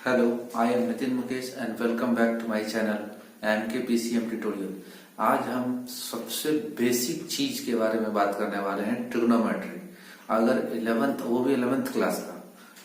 Hello, I am Nitin Mukesh and welcome back to my channel MKPCM tutorial. आज हम सबसे basic चीज के बारे में बात करने वाले हैं, ट्रिग्नोमेट्री। अगर 11th वो भी 11th क्लास का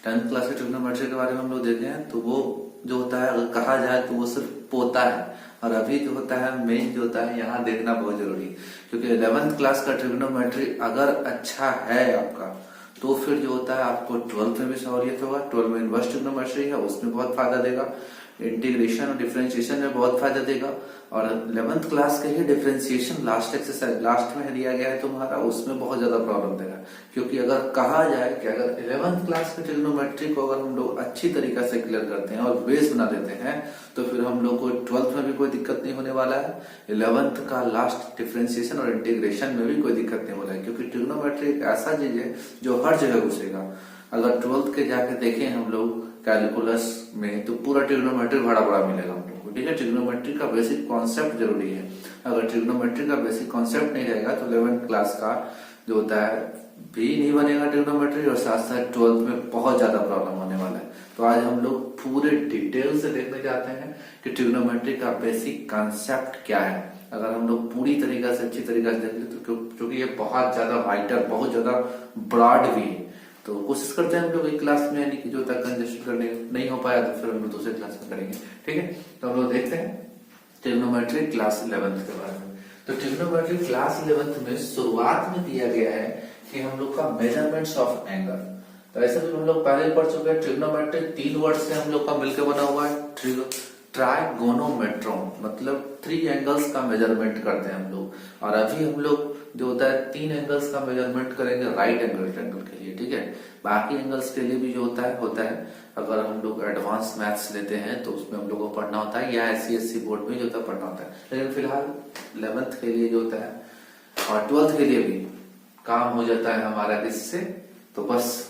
10th क्लास के ट्रिग्नोमेट्री के बारे में हम लोग देते हैं तो वो जो होता है, अगर कहा जाए तो वो सिर्फ पोता है। और अभी जो होता है मेन जो होता है यहाँ देखना बहुत जरूरी है, क्योंकि 11th क्लास का ट्रिग्नोमेट्री अगर अच्छा है आपका तो फिर जो होता है आपको 12th में भी सहूलियत होगा। 12th में इनवर्स ट्रिग्नोमेट्री है, उसमें बहुत फायदा देगा। इंटीग्रेशन और डिफरेंशिएशन में बहुत फायदा देगा। और 11th क्लास के ही डिफरेंशिएशन लास्ट एक्सरसाइज लास्ट में दिया गया है तुम्हारा, उसमें बहुत ज्यादा प्रॉब्लम देगा। क्योंकि अगर कहा जाए कि अगर 11th क्लास के ट्रिग्नोमेट्री को अगर हम लोग अच्छी तरीका से क्लियर करते हैं और बेस बना देते हैं तो फिर हम लोग को 12th में भी कोई दिक्कत नहीं होने वाला है। 11th का लास्ट डिफरेंशिएशन और इंटीग्रेशन में भी कोई दिक्कत नहीं हो रहा है, क्योंकि ट्रिग्नोमेट्री एक ऐसा चीज है जो हर जगह घुसेगा। अगर 12th के जाके देखें हम लोग कैलकुलस में तो पूरा ट्रिग्नोमेट्री बड़ा बड़ा मिलेगा हम लोग को। ठीक है, ट्रिग्नोमेट्री का बेसिक कॉन्सेप्ट जरूरी है। अगर ट्रिग्नोमेट्री का बेसिक कॉन्सेप्ट नहीं रहेगा तो 11th क्लास का जो होता है भी नहीं बनेगा ट्रिग्नोमेट्री, और साथ साथ 12th में बहुत ज्यादा प्रॉब्लम होने वाला है। तो आज हम लोग पूरे डिटेल से देखने जाते हैं कि ट्रिग्नोमेट्री का बेसिक कॉन्सेप्ट क्या है। अगर हम लोग पूरी तरीका से अच्छी तरीका से देखें तो क्योंकि ये बहुत ज्यादा वाइटर बहुत ज्यादा ब्रॉड भी है, तो कोशिश करते हैं हम लोग एक क्लास में, यानी कि जो तक कंजेस्ट करने नहीं हो पाया तो फिर हम लोग दूसरे क्लास में करेंगे। ठीक है, तो हम लोग देखते हैं ट्रिग्नोमेट्री क्लास 11th के बारे में। तो ट्रिग्नोमेट्री क्लास 11th में शुरुआत में दिया गया है कि हम लोग का मेजरमेंट्स ऑफ एंगल। तो ऐसे भी हम लोग पहले पढ़ चुके हैं। ट्रिग्नोमेट्री 3 वर्ड से हम लोग का मिलकर बना हुआ है। ट्राइगोनोमेट्रॉन मतलब 3 एंगल्स का मेजरमेंट करते हैं हम लोग। और अभी हम लोग जो होता है 3 एंगल्स का मेजरमेंट करेंगे राइट एंगल ट्रायंगल के लिए। ठीक है, बाकी एंगल्स के लिए भी जो होता है अगर हम लोग एडवांस मैथ्स लेते हैं तो उसमें हम लोग को पढ़ना होता है, या SC/SC बोर्ड में जो होता है पढ़ना होता है। लेकिन फिलहाल 11th के लिए जो होता है और 12th के लिए भी काम हो जाता है हमारा किससे, तो बस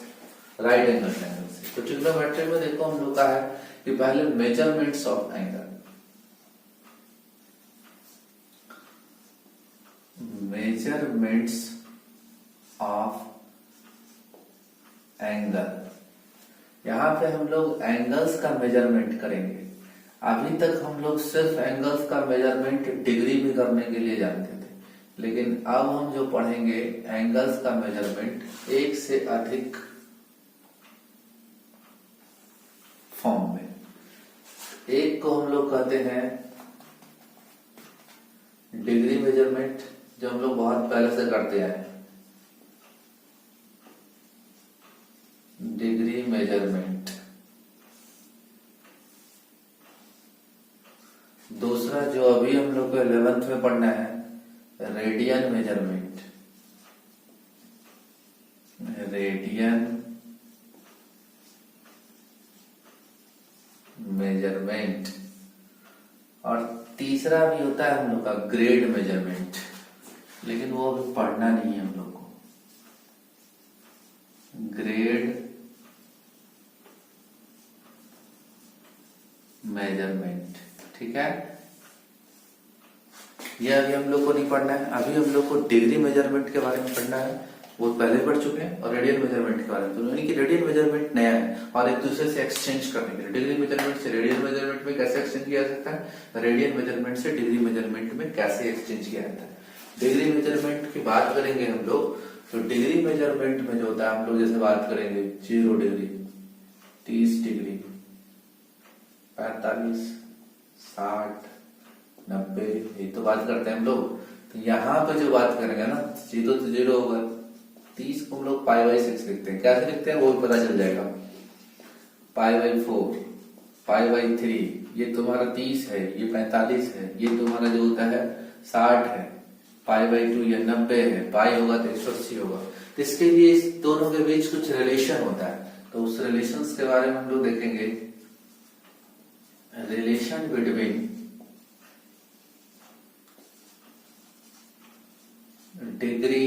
राइट एंगल ट्रायंगल से। तो ट्रिग्नोमेट्री में देखो हम लोग का है कि पहले measurements of angle, measurements of angle, यहां पे हम लोग एंगल्स का मेजरमेंट करेंगे। अभी तक हम लोग सिर्फ एंगल्स का मेजरमेंट डिग्री में करने के लिए जानते थे, लेकिन अब हम जो पढ़ेंगे एंगल्स का मेजरमेंट एक से अधिक फॉर्म में। एक को हम लोग कहते हैं डिग्री मेजरमेंट, जो हम लोग बहुत पहले से करते आए, डिग्री मेजरमेंट। दूसरा जो अभी हम लोग को 11th में पढ़ना है, रेडियन मेजरमेंट, रेडियन मेजरमेंट। और तीसरा भी होता है हम लोग का ग्रेड मेजरमेंट, लेकिन वो अभी पढ़ना नहीं है हम लोग को, ग्रेड मेजरमेंट। ठीक है, ये अभी हम लोग को नहीं पढ़ना है। अभी हम लोग को डिग्री मेजरमेंट के बारे में पढ़ना है, वो पहले पढ़ चुके हैं। और रेडियन मेजरमेंट के बारे में, तो यानी कि रेडियन मेजरमेंट नया है और एक दूसरे से एक्सचेंज करने के लिए। डिग्री मेजरमेंट से रेडियन मेजरमेंट में कैसे एक्सचेंज किया जा सकता है, रेडियन मेजरमेंट से डिग्री मेजरमेंट में कैसे एक्सचेंज किया जाता है। डिग्री मेजरमेंट की बात करेंगे हम लोग, तो डिग्री मेजरमेंट में जो होता है हम लोग जैसे बात करेंगे 0 डिग्री, 30 डिग्री, 45, 60, 90, ये तो बात करते हैं हम लोग। तो यहाँ पे जो बात करेंगे ना, 0 तो 0 होगा, 30 को हम लोग π/6 लिखते हैं। कैसे लिखते हैं वो भी पता चल जाएगा। π/4, π/3, ये तुम्हारा 30 है, ये 45 है, ये तुम्हारा जो होता है 60 है, π/2 ये 90 है, पाई होगा तो 180 होगा। तो इसके लिए इस दोनों के बीच कुछ रिलेशन होता है, तो उस रिलेशन के बारे में हम लोग देखेंगे। Relation between degree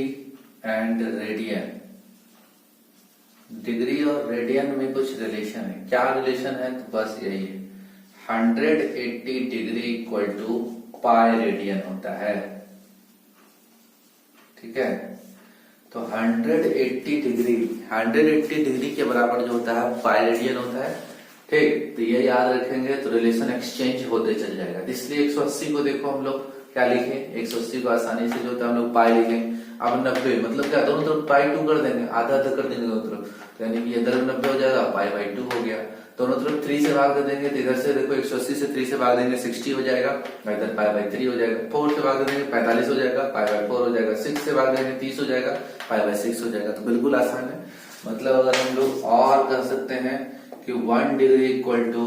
and radian. Degree और रेडियन में कुछ रिलेशन है। क्या रिलेशन है, तो बस यही है, 180 degree equal to pi radian होता है। ठीक है, तो 180 डिग्री के बराबर जो होता है पाई रेडियन होता है। ठीक, तो ये याद रखेंगे तो रिलेशन एक्सचेंज होते चल जाएगा। इसलिए 180 को देखो हम लोग क्या लिखे, 180 को आसानी से जो होता है हम लोग पाई लिखेंगे। अब 90 मतलब क्या, दोनों तरफ पाई 2 कर देंगे, आधा आधा कर देंगे दोनों तरफ, तो यानी कि इधर 90 हो जाएगा, पाई बाई 2 हो गया। दोनों तरफ 3 से भाग दे देंगे, तो इधर से देखो 180 से 3 से भाग देंगे 60 हो जाएगा, इधर पाई बाई 3 हो जाएगा। 4 से भाग दे देंगे 45 हो जाएगा, पाई बाई 4 हो जाएगा। 6 से भाग देंगे 30 हो जाएगा, पाई बाई 6 हो जाएगा। तो बिल्कुल आसान है। मतलब अगर हम लोग और कर सकते हैं कि 1 degree equal to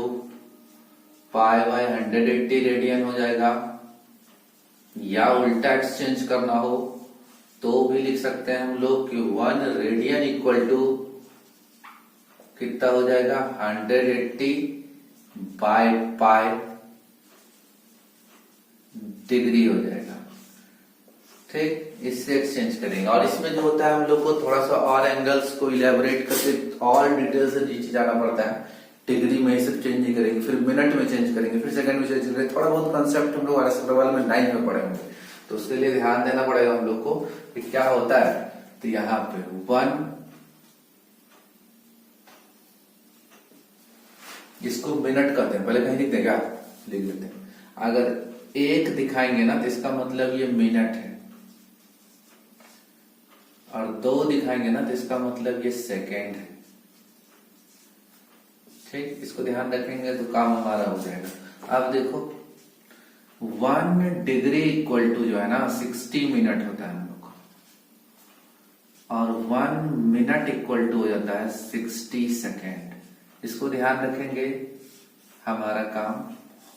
pi by 180 radian हो जाएगा, या उल्टा एक्सचेंज करना हो तो भी लिख सकते हैं हम लोग कि 1 रेडियन इक्वल टू कितना हो जाएगा 180 बाय पाई डिग्री हो जाएगा। ठीक, इससे एक्सचेंज करेंगे। और इसमें जो होता है हम लोग को थोड़ा सा और एंगल्स को इलेबोरेट करके और डिटेल से नीचे जाना पड़ता है। डिग्री में सिर्फ चेंज नहीं करेंगे, फिर मिनट में चेंज करेंगे, फिर सेकंड में चेंज करेंगे। थोड़ा बहुत कंसेप्ट हम लोग आरएस में 9 में पढ़े होंगे, तो उसके लिए ध्यान देना पड़ेगा हम लोग को कि क्या होता है। तो यहाँ पे 1, इसको मिनट करते हैं, पहले कहीं लिख दें क्या, लिख देते हैं। अगर 1 दिखाएंगे ना तो इसका मतलब ये मिनट है, और 2 दिखाएंगे ना तो इसका मतलब ये सेकेंड है। ठीक, इसको ध्यान रखेंगे तो काम हमारा हो जाएगा। अब देखो 1 डिग्री इक्वल टू जो है ना 60 मिनट होता है हम लोग का, और 1 मिनट इक्वल टू हो जाता है 60 सेकेंड। इसको ध्यान रखेंगे, हमारा काम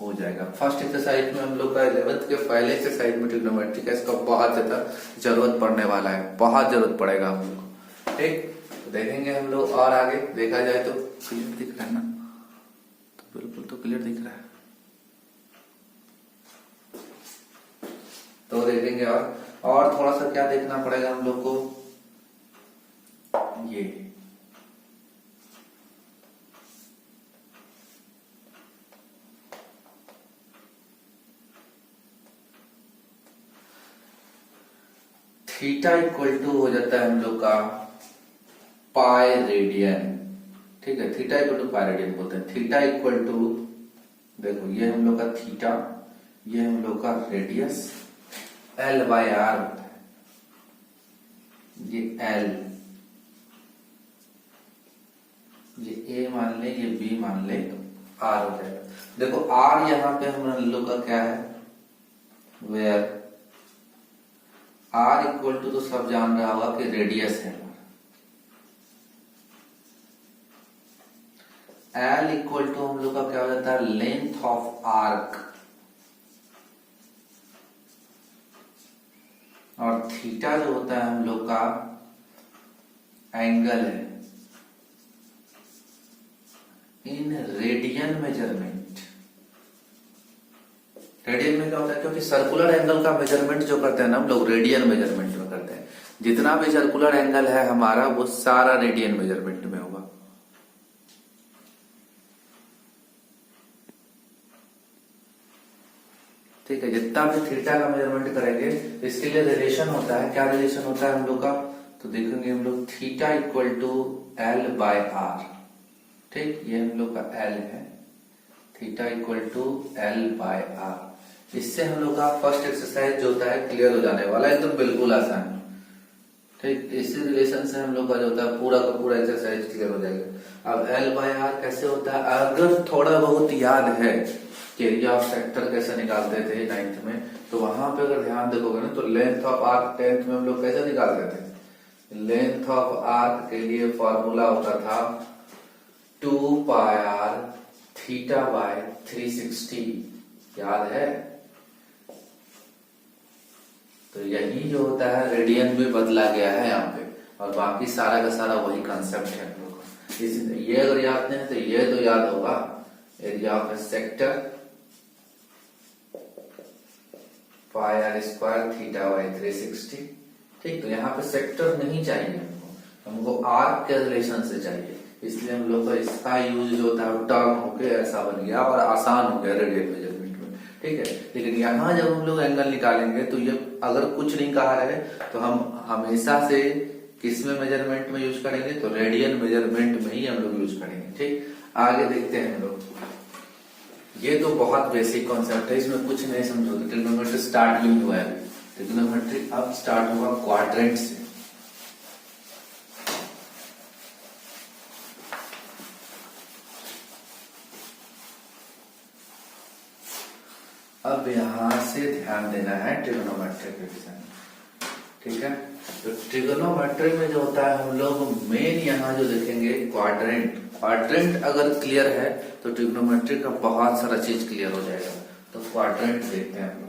हो जाएगा। फर्स्ट एक्सरसाइज में हम लोग का 11th के पहले एक्सरसाइज में ट्रिग्नोमेट्री का इसका बहुत ज्यादा जरूरत पड़ने वाला है, बहुत जरूरत पड़ेगा हम लोग को। ठीक, तो देखेंगे हम लोग और आगे। देखा जाए तो क्लियर दिख रहा है ना, तो बिल्कुल तो क्लियर दिख रहा है। तो देखेंगे और थोड़ा सा क्या देखना पड़ेगा हम लोग को, ये थीटा इक्वल टू हो जाता है हम लोग का पाई रेडियन। ठीक है, theta equal to pi radian बोलते हैं। थीटा इक्वल टू, देखो ये हम लोग का थीटा, ये हम लोग का रेडियस, L बाय आर होता है। ये L, ये A मान ले, ये B मान ले, R हो जाएगा। देखो R यहाँ पे हम लोग का क्या है, वेयर R इक्वल टू तो सब जान रहा होगा कि रेडियस है। L इक्वल टू हम लोग का क्या हो जाता है, लेंथ ऑफ आर्क। और थीटा जो होता है हम लोग का एंगल है इन रेडियन मेजरमेंट। रेडियन में क्या होता है, क्योंकि सर्कुलर एंगल का मेजरमेंट जो करते हैं ना हम लोग रेडियन मेजरमेंट में करते हैं। जितना भी सर्कुलर एंगल है हमारा वो सारा रेडियन मेजरमेंट में होगा। ठीक है, जितना भी थीटा का मेजरमेंट करेंगे इसके लिए रिलेशन होता है। क्या रिलेशन होता है हम लोग का, तो देखेंगे हम लोग theta equal to L by R. ठीक, ये हम लोग का L है, theta equal to L by R. इससे हम लोग का फर्स्ट एक्सरसाइज जो होता है क्लियर हो जाने वाला है, एकदम बिल्कुल आसान। ठीक, इसी रिलेशन से हम लोग का जो होता है पूरा का पूरा एक्सरसाइज क्लियर हो जाएगा। अब L बाय आर कैसे होता है, अगर थोड़ा बहुत याद है एरिया ऑफ सेक्टर कैसे निकालते थे 9th में, तो वहां पे अगर ध्यान देखोगे ना तो लेंथ ऑफ आर्क 10th में हम लोग कैसे निकालते थे। लेंथ ऑफ आर्क के लिए फॉर्मूला होता था 2 पाई आर थीटा बाय 360, याद है। तो यही जो होता है रेडियन भी बदला गया है यहाँ पे, और बाकी सारा का सारा वही कॉन्सेप्ट है हम लोग का। ये अगर याद नहीं है तो ये तो याद होगा, area of a sector pi R square theta by 360। ठीक, तो यहाँ पे सेक्टर नहीं चाहिए हमको आर्क के रिलेशन से चाहिए, इसलिए हम लोग का इसका यूज जो होता है टर्म होके ऐसा बन गया और आसान हो गया रेडियन मेजरमेंट में। ठीक है, लेकिन यहाँ जब हम लोग एंगल निकालेंगे तो ये अगर कुछ नहीं कहा रहे तो हम हमेशा से किस में मेजरमेंट में यूज करेंगे, तो रेडियन मेजरमेंट में ही हम लोग यूज करेंगे। ठीक, आगे देखते हैं हम लोग। ये तो बहुत बेसिक कॉन्सेप्ट है, इसमें कुछ नहीं समझोगे। ट्रिग्नोमेट्री स्टार्ट भी नहीं हुआ है, ट्रिग्नोमेट्री अब स्टार्ट होगा क्वाड्रेंट से। अब यहां से ध्यान देना है ट्रिग्नोमेट्री के विषय में, ठीक है। तो ट्रिग्नोमेट्री में जो होता है हम लोग मेन यहाँ जो देखेंगे क्वाड्रेंट। क्वाड्रेंट अगर क्लियर है तो ट्रिग्नोमेट्री का बहुत सारा चीज क्लियर हो जाएगा। तो क्वाड्रेंट देखते हैं हम लोग।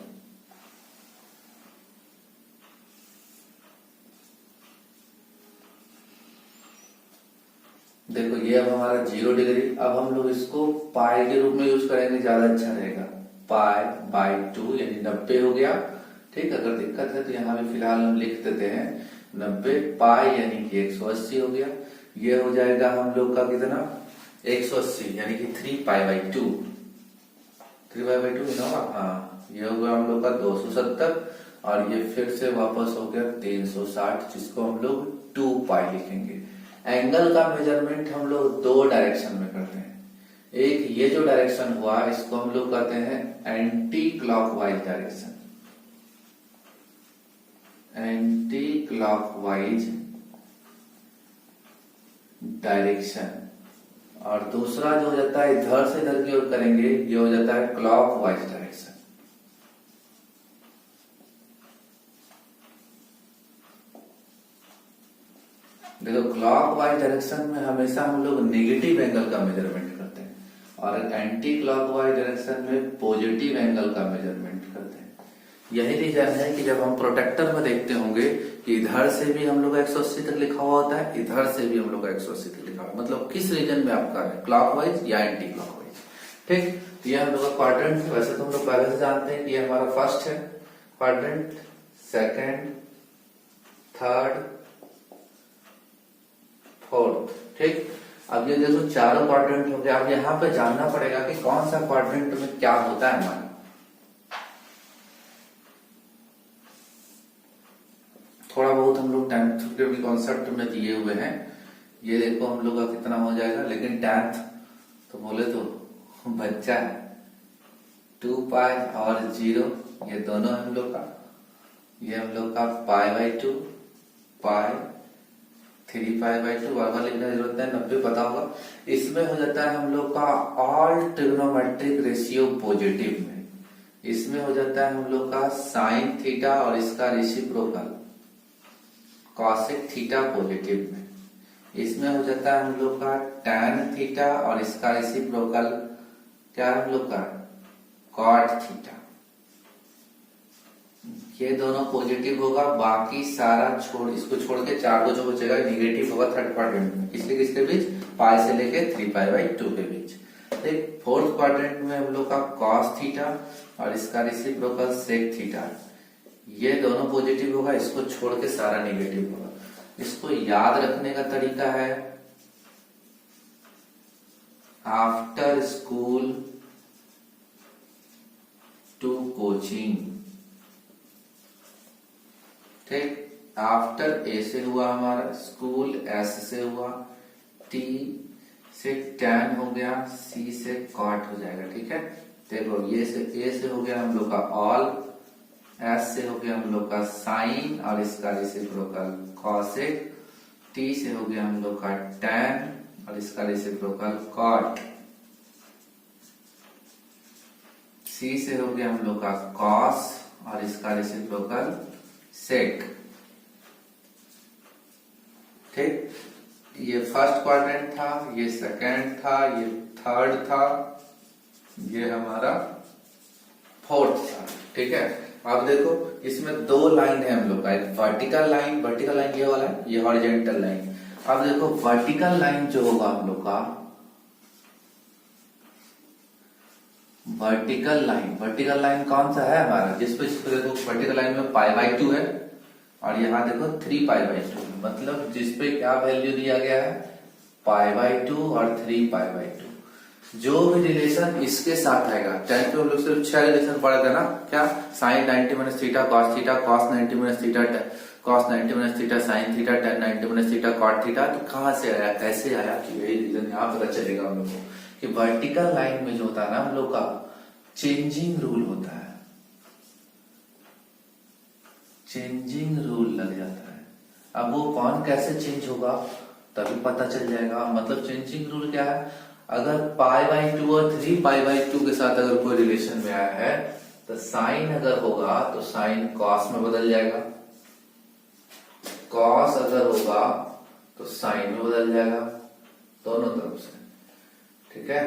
देखो ये अब हमारा 0 डिग्री, अब हम लोग इसको पाई के रूप में यूज करेंगे, ज्यादा अच्छा रहेगा। पाई बाई 2 यानी 90 हो गया, ठीक। अगर दिक्कत है तो यहाँ पे फिलहाल हम लिख देते हैं 90 पाई यानी कि 180 हो गया। ये हो जाएगा हम लोग का कितना 180 यानी कि 3 पाई बाई 2, 3 पाई बाई 2 ना। हाँ ये हो गया हम लोग का 270 और ये फिर से वापस हो गया 360, जिसको हम लोग 2 पाई लिखेंगे। एंगल का मेजरमेंट हम लोग दो डायरेक्शन में करते हैं। एक ये जो डायरेक्शन हुआ इसको हम लोग कहते हैं anti clockwise direction, anti clockwise direction. और दूसरा जो हो जाता है इधर से इधर की ओर करेंगे, ये हो जाता है क्लॉकवाइज डायरेक्शन। देखो क्लॉकवाइज डायरेक्शन में हमेशा हम लोग नेगेटिव एंगल का मेजरमेंट करते हैं और एंटी क्लॉकवाइज डायरेक्शन में पॉजिटिव एंगल का मेजरमेंट करते हैं। यही रीजन है कि जब हम प्रोटेक्टर में देखते होंगे कि इधर से भी हम लोग 180 तक लिखा हुआ होता है, इधर से भी हम लोग 180 तक लिखा हुआ, मतलब किस रीजन में आपका है, क्लॉकवाइज या एंटी क्लॉकवाइज, ठीक। तो ये हम लोग का क्वाड्रेंट है। वैसे तो हम लोग पहले से जानते हैं कि ये हमारा फर्स्ट है क्वाड्रेंट, सेकेंड, थर्ड, फोर्थ, ठीक। अब ये देखो चारों क्वाड्रेंट हो गया। अब यहाँ पे जानना पड़ेगा कि कौन सा क्वाड्रेंट में क्या होता है हमारा। थोड़ा बहुत हम लोग 10th के कॉन्सेप्ट में दिए हुए हैं। ये देखो हम लोग का कितना हो जाएगा, लेकिन 10th तो बोले तो बच्चा है। 2 पाई और 0 ये दोनों हम लोग का, ये हम लोग का पाई बाई 2 पाई 3 पाई बाई 2 बार बार लिखने की जरूरत है, 90 पता होगा। इसमें हो जाता है हम लोग का ऑल ट्रिग्नोमेट्रिक रेशियो पॉजिटिव में। इसमें हो जाता है हम लोग का साइन थीटा और इसका रेसिप्रोकल कॉसेक थीटा पॉजिटिव में। इसमें हो जाता है हम लोग का टैन थीटा और इसका रेसिप्रोकल क्या हम लोग का कॉट थीटा। ये दोनों पॉजिटिव होगा, बाकी सारा इसको छोड़ के चार को जो बचेगा निगेटिव होगा थर्ड क्वाड्रेंट में। किसके बीच, पाई से लेके 3 पाई बाई 2 के बीच। ठीक, फोर्थ क्वाड्रेंट में हम लोग का कॉस थीटा और इसका रेसिप्रोकल सेक थीटा, ये दोनों पॉजिटिव होगा, इसको छोड़ के सारा निगेटिव होगा। इसको याद रखने का तरीका है आफ्टर स्कूल टू कोचिंग। ठीक, आफ्टर ए से हुआ हमारा, स्कूल एस से हुआ, टी से टैन हो गया, सी से कॉट हो जाएगा। ठीक है, देखो ये से ए से हो गया हम लोग का ऑल, एस से हो गया हम लोग का साइन और इसका रेसिप्रोकल कॉसेक, टी से हो गया हम लोग का टैन और इसका रेसिप्रोकल कॉट, सी से हो गया हम लोग का कॉस और इसका रेसिप्रोकल सेक। ठीक, ये फर्स्ट क्वाड्रेंट था, ये सेकंड था, ये थर्ड था, ये हमारा फोर्थ था। ठीक है, अब देखो इसमें दो लाइन है हम लोग का, एक वर्टिकल लाइन ये वाला है, ये हॉरिजॉन्टल लाइन। अब देखो वर्टिकल लाइन जो होगा हम लोग का, वर्टिकल लाइन कौन सा है हमारा, जिसपे देखो वर्टिकल लाइन में पाई बाई 2 है और यहाँ देखो 3 पाई बाई 2, मतलब जिसपे क्या वैल्यू दिया गया है, पाई बाई 2 और 3 पाई बाई 2। जो भी रिलेशन इसके साथ आएगा, 10 पे हम लोग सिर्फ 6 रिलेशन पढ़े थे ना, क्या sine 90 minus theta cos theta, cos 90 minus theta cos 90 minus theta sine theta, tan 90 minus theta cot theta. तो कहाँ से आया, कैसे आया, कि यही रीजन यहाँ पता चलेगा हम लोग को कि वर्टिकल लाइन में जो होता है ना हम लोग का चेंजिंग रूल होता है, चेंजिंग रूल लग जाता है। अब वो कौन कैसे चेंज होगा तभी पता चल जाएगा। मतलब चेंजिंग रूल क्या है, अगर π/2 और 3π/2 के साथ अगर कोई रिलेशन में आया है तो साइन अगर होगा तो साइन कॉस में बदल जाएगा, कॉस अगर होगा तो साइन में बदल जाएगा, दोनों तरफ से, ठीक है।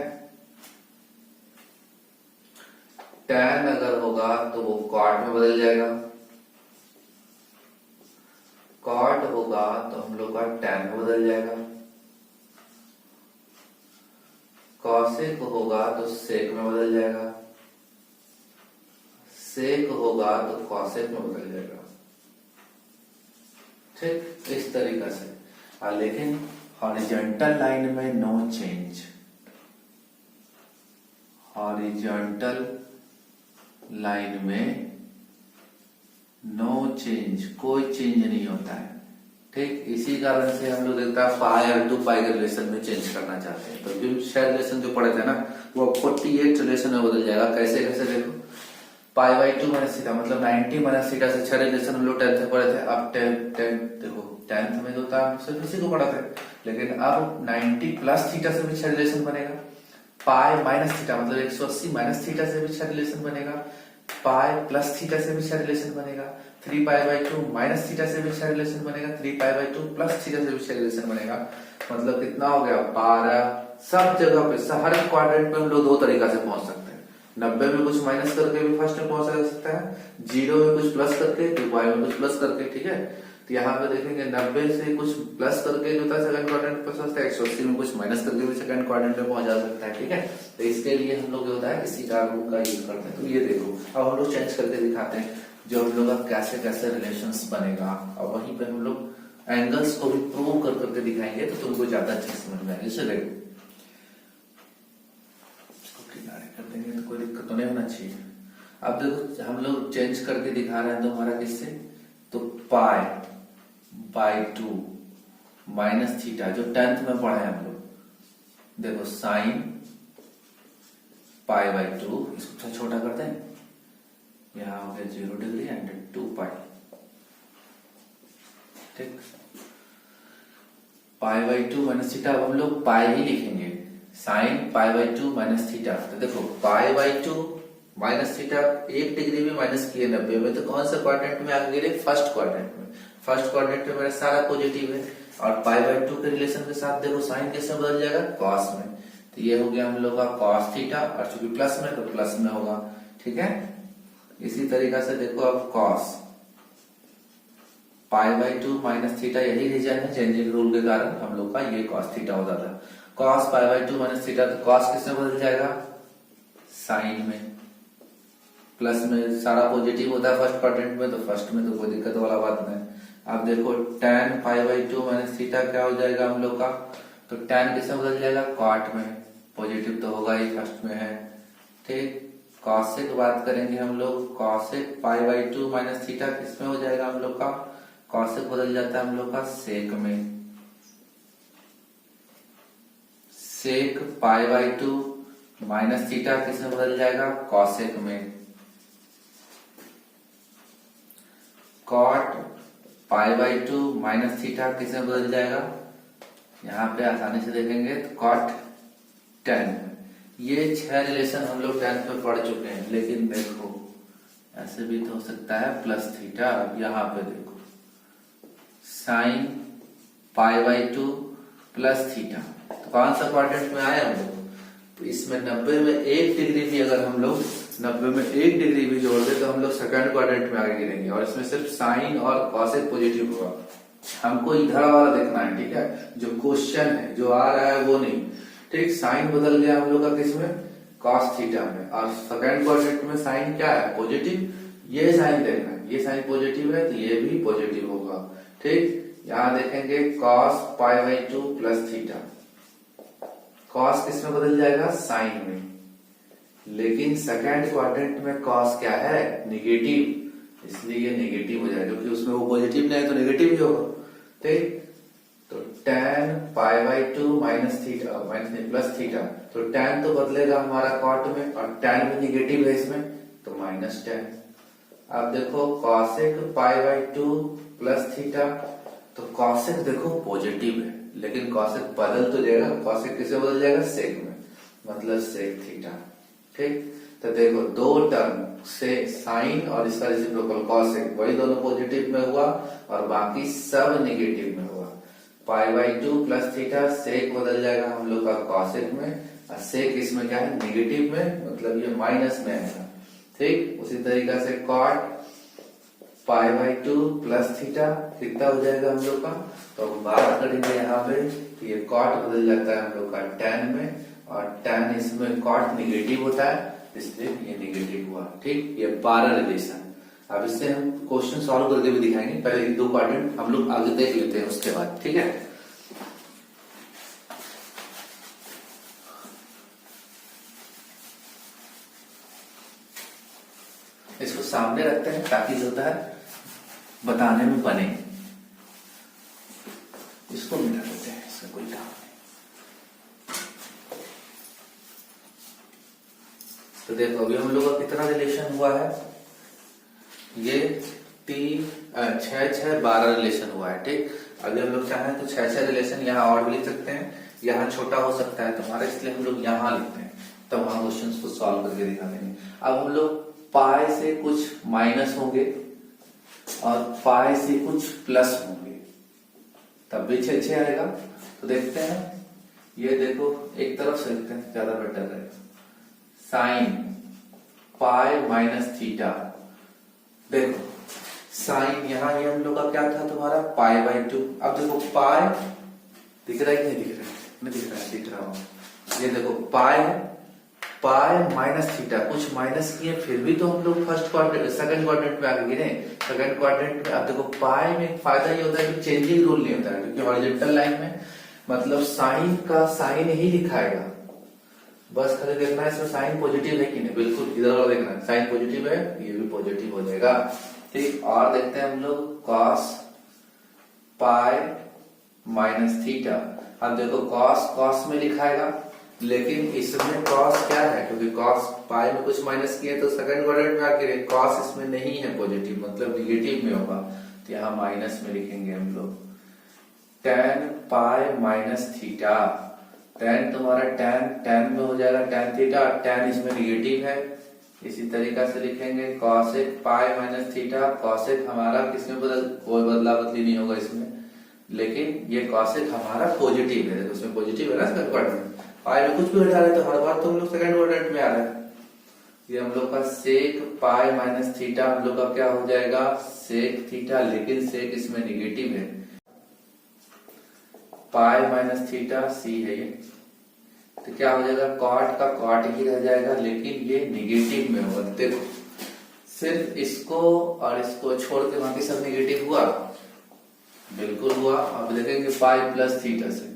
tan अगर होगा तो वो कॉट में बदल जाएगा, कॉट होगा तो हम लोग का tan में बदल जाएगा, कॉसेक होगा तो सेक में बदल जाएगा, सेक होगा तो कॉसेक में बदल जाएगा, ठीक, इस तरीका से। लेकिन हॉरिजॉन्टल लाइन में नो चेंज, हॉरिजॉन्टल लाइन में नो चेंज, कोई चेंज नहीं होता है, ठीक। इसी कारण से हम लोग देखता है पाई और 2 पाई के रिलेशन में चेंज करना चाहते हैं, तो जो शेयर रिलेशन जो पढ़े थे ना वो 48 रिलेशन में बदल जाएगा। कैसे कैसे देखो, π/2 माइनस थीटा मतलब 90 माइनस थीटा से 6 रिलेशन हम लोग 10th में पढ़े थे। अब 10 देखो 10th में जो था सिर्फ इसी को पढ़ा था, लेकिन अब 90 प्लस थीटा से भी 6 रिलेशन बनेगा, पाई माइनस थीटा मतलब 180 माइनस थीटा से भी 6 रिलेशन बनेगा, पाई प्लस थीटा से भी 6 रिलेशन बनेगा, 3π/2 माइनस थीटा से भी 6 रिलेशन बनेगा, 3π/2 प्लस थीटा से भी 6 रिलेशन बनेगा। मतलब कितना हो गया 12। सब जगह पे हर क्वाड्रेंट में हम लोग दो तरीका से पहुंच सकते हैं, 90 में कुछ माइनस करके भी फर्स्ट में पहुंचा जा सकता है, 0 में कुछ प्लस करके, 2π में कुछ प्लस करके, ठीक है। तो यहाँ पे देखेंगे 90 से कुछ प्लस करके जो था सेकंड क्वाड्रेंट पे पहुंच सकता है, 180 में कुछ माइनस करके भी सेकंड क्वाड्रेंट पे पहुंच जा सकता है, ठीक है। तो इसके लिए हम लोग जो होता है इसी का रूल का यूज करते हैं। तो ये देखो अब हम लोग चेंज करके दिखाते हैं जो हम लोग का कैसे कैसे रिलेशंस बनेगा, और वहीं पे हम लोग एंगल्स को भी प्रूव कर करके दिखाएंगे तो तुमको ज्यादा अच्छे समझ में आएगी। चलो इसको किनारे कर देंगे तो कोई दिक्कत तो नहीं होना चाहिए। अब देखो हम लोग चेंज करके दिखा रहे हैं तो हमारा किससे, तो π/2 माइनस थीटा जो 10th में पढ़ा है हम लोग, देखो साइन π/2, इसको थोड़ा छोटा करते हैं, यहाँ हो गया 0 डिग्री एंड 2π, ठीक। π/2 माइनस थीटा, अब हम लोग पाई ही लिखेंगे, साइन π/2 माइनस थीटा। तो देखो π/2 माइनस थीटा 1 डिग्री में माइनस किए 90 में, तो कौन सा क्वाड्रेंट में आगे गिरे, फर्स्ट क्वाड्रेंट में। फर्स्ट क्वाड्रेंट में मेरा सारा पॉजिटिव है, और π/2 के रिलेशन के साथ देखो साइन कैसे बदल जाएगा, कॉस में। तो ये हो गया हम लोग का कॉस थीटा, और चूंकि प्लस में तो प्लस में होगा, ठीक है। इसी तरीका से देखो अब कॉस π/2 माइनस थीटा, यही रीजन है चेंजिंग रूल के कारण हम लोग का ये कॉस थीटा होता था। कॉस π/2 माइनस थीटा, तो कॉस किसमें बदल जाएगा, साइन में। प्लस में सारा पॉजिटिव होता है फर्स्ट क्वाड्रेंट में, तो फर्स्ट में तो कोई दिक्कत वाला बात नहीं। अब देखो tan π/2 माइनस थीटा क्या हो जाएगा हम लोग का, तो tan किसमें बदल जाएगा, कॉट में, पॉजिटिव तो होगा ही, फर्स्ट में है, ठीक। कॉसेक बात करेंगे हम लोग, कॉसेक π/2 माइनस थीटा किसमें हो जाएगा हम लोग का, कॉसेक बदल जाता है हम लोग का सेक में, सेक π/2 माइनस थीटा किसमें बदल जाएगा, कॉसेक में, कॉट π/2 माइनस थीटा किसमें बदल जाएगा, यहाँ पे आसानी से देखेंगे तो कॉट tan। ये 6 रिलेशन हम लोग 10th में पढ़ चुके हैं, लेकिन देखो ऐसे भी तो हो सकता है प्लस थीटा। अब यहाँ पे देखो साइन π/2 प्लस थीटा, तो कौन सा क्वाड्रेंट में आए हम लोग, तो इसमें 90 में 1 डिग्री भी अगर हम लोग 90 में 1 डिग्री भी जोड़ दे तो हम लोग सेकंड क्वाड्रेंट में आगे गिरेंगे, और इसमें सिर्फ साइन और कॉसेक पॉजिटिव होगा। हमको इधर वाला देखना है, ठीक है, जो क्वेश्चन है जो आ रहा है वो नहीं, ठीक। साइन बदल गया हम लोग का किसमें, कॉस थीटा में, और सेकंड क्वाड्रेंट में साइन क्या है, पॉजिटिव। ये साइन देखना है, ये साइन पॉजिटिव है तो ये भी पॉजिटिव होगा, ठीक। यहाँ देखेंगे cos π/2 प्लस थीटा, कॉस किस में बदल जाएगा, साइन में। लेकिन सेकेंड क्वाड्रेंट में कॉस क्या है, निगेटिव, इसलिए ये निगेटिव हो जाएगा, क्योंकि उसमें वो पॉजिटिव नहीं है तो निगेटिव ही होगा। ठीक, तो tan pi by 2 minus theta minus plus theta, तो tan तो बदलेगा हमारा कॉट में, और tan भी निगेटिव है इसमें, तो माइनस tan। अब देखो cosec pi by 2 plus theta, तो cosec देखो पॉजिटिव है, लेकिन cosec बदल तो जाएगा, cosec किसे बदल जाएगा, sec में, मतलब sec थीटा। ठीक, तो देखो दो टर्म से साइन और इसका रेसिप्रोकल cosec, वही दोनों पॉजिटिव में हुआ और बाकी सब नेगेटिव में हुआ। पाई बाई 2 प्लस थीटा, सेक बदल जाएगा हम लोग का cosec में, और सेक इसमें क्या है, नेगेटिव में, मतलब ये माइनस में आएगा। ठीक, उसी तरीका से cot pi by 2 plus theta कितना हो जाएगा हम लोग का, तो हम बात करेंगे यहाँ पे कि ये कॉट बदल जाता है हम लोग का tan में, और tan इसमें कॉट निगेटिव होता है, इसलिए ये निगेटिव हुआ। ठीक, ये पारा रिलेशन। अब इससे हम क्वेश्चन सॉल्व करके भी दिखाएंगे, पहले दो क्वाड्रेंट हम लोग आगे देख लेते हैं उसके बाद। ठीक है, इसको सामने रखते हैं ताकि जो होता है बताने में बने। इसको मिटा देते हैं, इसका कोई काम नहीं। तो देखो अभी हम लोग का कितना रिलेशन हुआ है, ये 3 6 6 12 रिलेशन हुआ है। ठीक, अभी हम लोग चाहें तो 6 6 रिलेशन यहाँ और भी लिख सकते हैं, यहाँ छोटा हो सकता है तुम्हारा, इसलिए हम लोग यहाँ लिखते हैं, तब वहां क्वेश्चन को सॉल्व करके दिखा देंगे। अब हम लोग पाई से कुछ माइनस होंगे और पाई से कुछ प्लस होंगे, तब भी 6 6 आएगा। तो देखते हैं, ये देखो एक तरफ से लिखते हैं, ज्यादा बेटर रहेगा। साइन पाई माइनस थीटा, देखो साइन यहाँ ये हम लोग का क्या था तुम्हारा, पाई बाई 2। अब देखो पाई दिख रहा है कि नहीं दिख रहा है, नहीं दिख रहा है, दिख रहा हूं। ये देखो पाई पाई माइनस थीटा, कुछ माइनस किए फिर भी तो हम लोग फर्स्ट क्वाड्रेंट सेकंड क्वाड्रेंट में आगे गिरे, सेकंड क्वाड्रेंट में। अब देखो पाई में फायदा ये होता है कि चेंजिंग रूल नहीं होता है, क्योंकि हॉरिजॉन्टल लाइन में मतलब साइन का साइन ही दिखाएगा, बस खाली देखना है इसमें साइन पॉजिटिव है कि नहीं, बिल्कुल इधर वाला देखना है, साइन पॉजिटिव है, ये भी पॉजिटिव हो जाएगा। ठीक, और देखते हैं हम लोग कॉस पाई माइनस थीटा। अब देखो कॉस कॉस में लिखाएगा, लेकिन इसमें कॉस क्या है, क्योंकि कॉस पाई में कुछ माइनस किए तो सेकंड क्वाड्रेंट में आके कॉस इसमें नहीं है पॉजिटिव, मतलब निगेटिव में होगा, तो यहाँ माइनस में लिखेंगे हम लोग। tan pi minus theta, tan तुम्हारा tan में हो जाएगा tan थीटा, tan इसमें निगेटिव है, इसी तरीका से लिखेंगे cosec pi minus theta. cosec हमारा किसमें कोई बदला बदली नहीं होगा इसमें, लेकिन ये cosec हमारा पॉजिटिव है, देखो उसमें पॉजिटिव है ना सेकंड क्वाड्रेंट में, पाई में कुछ भी हटा रहे तो हर बार तो हम लोग सेकंड क्वाड्रेंट में आ रहे हैं। ये हम लोग का sec पाई माइनस थीटा हम लोग का क्या हो जाएगा, sec थीटा, लेकिन sec इसमें निगेटिव है, पाई माइनस थीटा c है ये, तो क्या हो जाएगा, कॉट का कॉट ही रह जाएगा, लेकिन ये निगेटिव में होगा। देखो सिर्फ इसको और इसको छोड़ के बाकी सब निगेटिव हुआ, बिल्कुल हुआ। अब देखेंगे पाई प्लस थीटा से,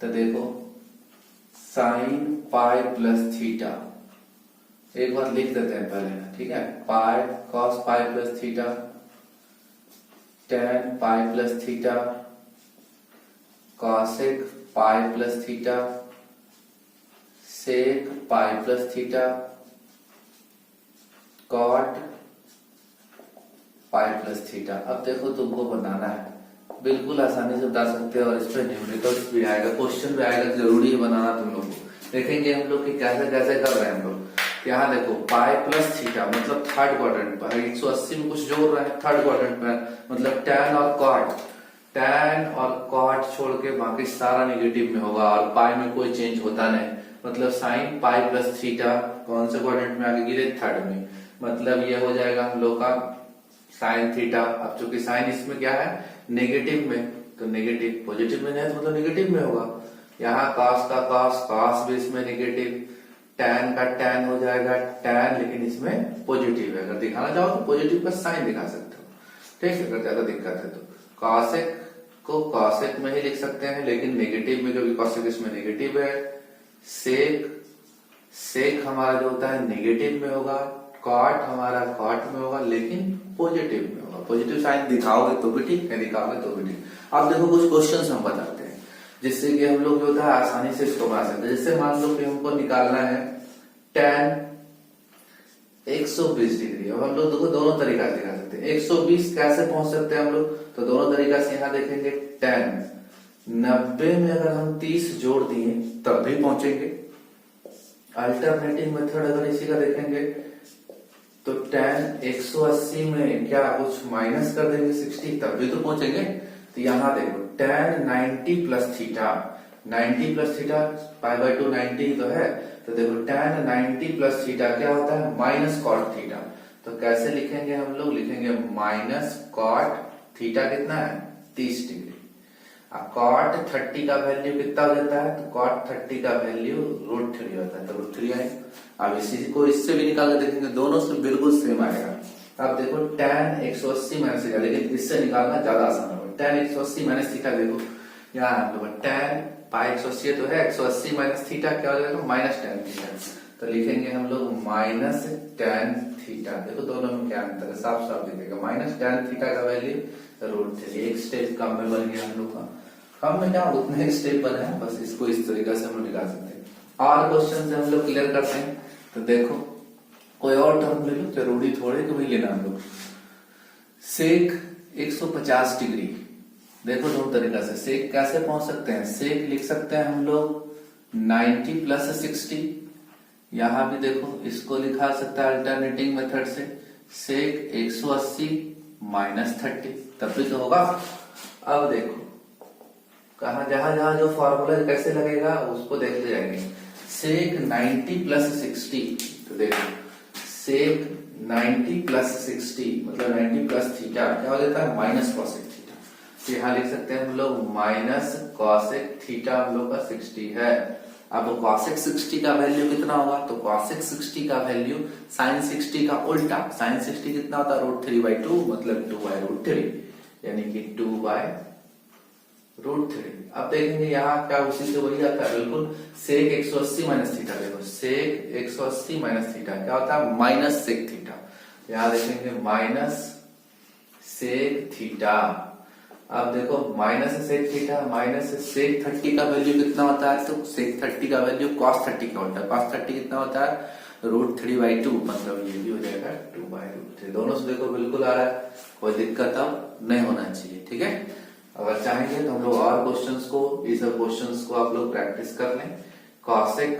तो देखो साइन पाई प्लस थीटा, एक बार लिख देते हैं पहले ना, ठीक है, pi cos pi plus theta, tan pi plus theta, cosec pi plus theta, sec pi plus theta, cot pi plus theta. अब देखो तुमको बनाना है, बिल्कुल आसानी से बता सकते हो, और इस पर न्यूमेरिकल्स भी आएगा, क्वेश्चन भी आएगा, जरूरी है बनाना तुम लोग को। देखेंगे हम लोग कि कैसे कैसे कर रहे हैं हम लोग। यहाँ देखो पाई प्लस थीटा मतलब थर्ड क्वाड्रेंट पर 180 में कुछ जोड़ रहे हैं, थर्ड क्वाड्रेंट पर मतलब tan और cot, tan और cot छोड़ के बाकी सारा निगेटिव में होगा, और पाई में कोई चेंज होता नहीं, मतलब साइन पाई प्लस थीटा कौन से क्वाड्रेंट में आगे गिरे, थर्ड में, मतलब ये हो जाएगा हम लोग का साइन थीटा। अब चूंकि साइन इसमें क्या है, नेगेटिव में, तो नेगेटिव पॉजिटिव में नहीं तो मतलब नेगेटिव में होगा। यहाँ cos का cos भी इसमें नेगेटिव, tan का tan हो जाएगा tan, लेकिन इसमें पॉजिटिव है, अगर दिखाना चाहो तो पॉजिटिव का साइन दिखा सकते हो। ठीक है, अगर ज्यादा दिक्कत है तो cosec को cosec में ही लिख सकते हैं, लेकिन नेगेटिव में, क्योंकि cosec इसमें नेगेटिव है, सेक सेक हमारा जो होता है नेगेटिव में होगा, कॉट हमारा कॉट में होगा लेकिन पॉजिटिव में होगा। पॉजिटिव साइन दिखाओगे तो भी ठीक है, दिखाओगे तो भी ठीक। अब देखो कुछ क्वेश्चंस हम बताते हैं जिससे कि हम लोग जो होता है आसानी से इसको बना सकते हैं। जैसे मान लो कि हमको निकालना है tan 120 डिग्री। अब हम लोग देखो दोनों तरीका से दिखा सकते हैं। 120 कैसे पहुंच सकते हैं हम लोग, तो दोनों तरीका से यहाँ देखेंगे। tan 90 में अगर हम 30 जोड़ दिए तब भी पहुंचेंगे। अल्टरनेटिव मेथड अगर इसी का देखेंगे तो tan 180 में क्या कुछ माइनस कर देंगे 60 तब भी तो पहुंचेंगे। तो यहाँ देखो tan 90 plus theta, 90 plus theta π/2 90 तो है, तो देखो tan 90 प्लस थीटा क्या होता है माइनस कॉट थीटा। तो कैसे लिखेंगे हम लोग, लिखेंगे माइनस कॉट थीटा कितना है 30 डिग्री। अब कॉट 30 का वैल्यू कितना हो जाता है, तो कॉट 30 का वैल्यू √3 होता है, तो √3 आए। अब इसी को इससे भी निकाल के देखेंगे, दोनों से बिल्कुल सेम आएगा। अब देखो tan 180 माइनस थीटा, लेकिन इससे निकालना ज्यादा आसान होगा। tan 180 माइनस थीटा देखो यहाँ tan π180 तो है, 180 माइनस थीटा क्या हो जाएगा माइनस tan थीटा। तो लिखेंगे हम लोग माइनस tan थीटा। देखो दोनों में क्या अंतर है, साफ साफ दिखेगा। माइनस tan थीटा का वैल्यू √3। एक स्टेप कम में बन गया हम लोग का। कम में क्या उतने स्टेप बना है, बस इसको इस तरीके से हम लोग निकाल सकते हैं। और क्वेश्चन से हम लोग क्लियर करते हैं। तो देखो कोई और टर्म ले लो, जरूरी थोड़े कि वही लेना हम लोग। सेक 150 डिग्री, देखो दो तरीका से सेक कैसे पहुंच सकते हैं। सेक लिख सकते हैं हम लोग 90 प्लस 60, यहां भी देखो इसको लिखा सकता है अल्टरनेटिंग मेथड से। सेक 180 माइनस 30 तब भी तो होगा। अब देखो कहा जहां जहां जो फॉर्मूला कैसे लगेगा उसको देखते जाएंगे। सेक 90 प्लस 60, तो देखो सेक 90 प्लस 60 मतलब 90 प्लस थीटा क्या हो जाता है माइनस कॉसेक थीटा। तो यहाँ लिख सकते हैं हम लोग माइनस कॉसेक थीटा हम लोग का 60 है। अब कॉसेक 60 का वैल्यू कितना होगा, तो कॉसेक 60 का वैल्यू साइन 60 का उल्टा। साइन 60 कितना होता है √3/2 मतलब 2/√3 यानी कि 2/√3। अब देखेंगे यहाँ क्या उसी से वही आता है बिल्कुल। सेक 180 माइनस थीटा, देखो सेक 180 माइनस थीटा क्या होता है माइनस सेक थीटा। यहाँ देखेंगे माइनस सेक थीटा। अब देखो minus sec theta minus sec 30 का वैल्यू कितना होता है, तो सेक 30 का वैल्यू cos 30 का होता है। cos 30 कितना होता है √3/2 मतलब ये भी हो जाएगा 2/√3। दोनों से देखो बिल्कुल आ रहा है, कोई दिक्कत अब नहीं होना चाहिए। ठीक है, अगर चाहेंगे तो हम लोग और क्वेश्चंस को, इस क्वेश्चंस को आप लोग प्रैक्टिस कर लें। कॉसेक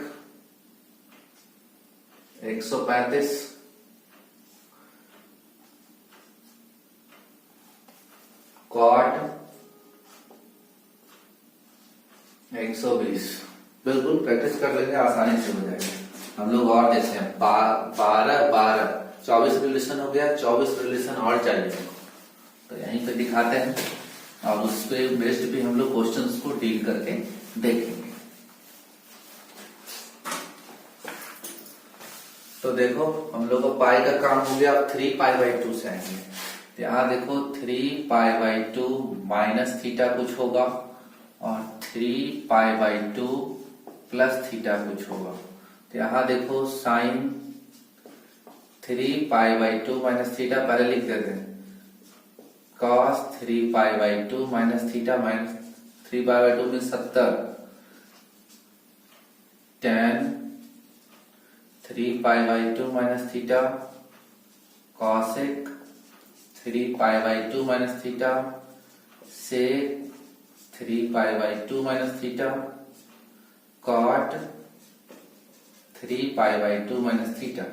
135 कॉट 120 बिल्कुल प्रैक्टिस कर लेंगे, आसानी से हो जाएगा। हम लोग और देखते हैं 12 24 रिलेशन हो गया, 24 रिलेशन और चाहिए तो यहीं पे दिखाते हैं और उस पे बेस्ड भी हम लोग क्वेश्चंस को डील करके देखेंगे। तो देखो हम लोग को पाई का काम हो गया, अब 3π/2 से आएंगे। यहाँ देखो 3π/2 माइनस थीटा कुछ होगा और 3π/2 प्लस थीटा कुछ होगा। तो यहाँ देखो साइन 3π/2 माइनस थीटा पहले लिख देते हैं। cos 3π/2 माइनस थीटा माइनस 3π/2 में 70 tan 3π/2 minus theta cosec 3π/2 minus theta sec 3π/2 minus theta cot 3π/2 minus theta.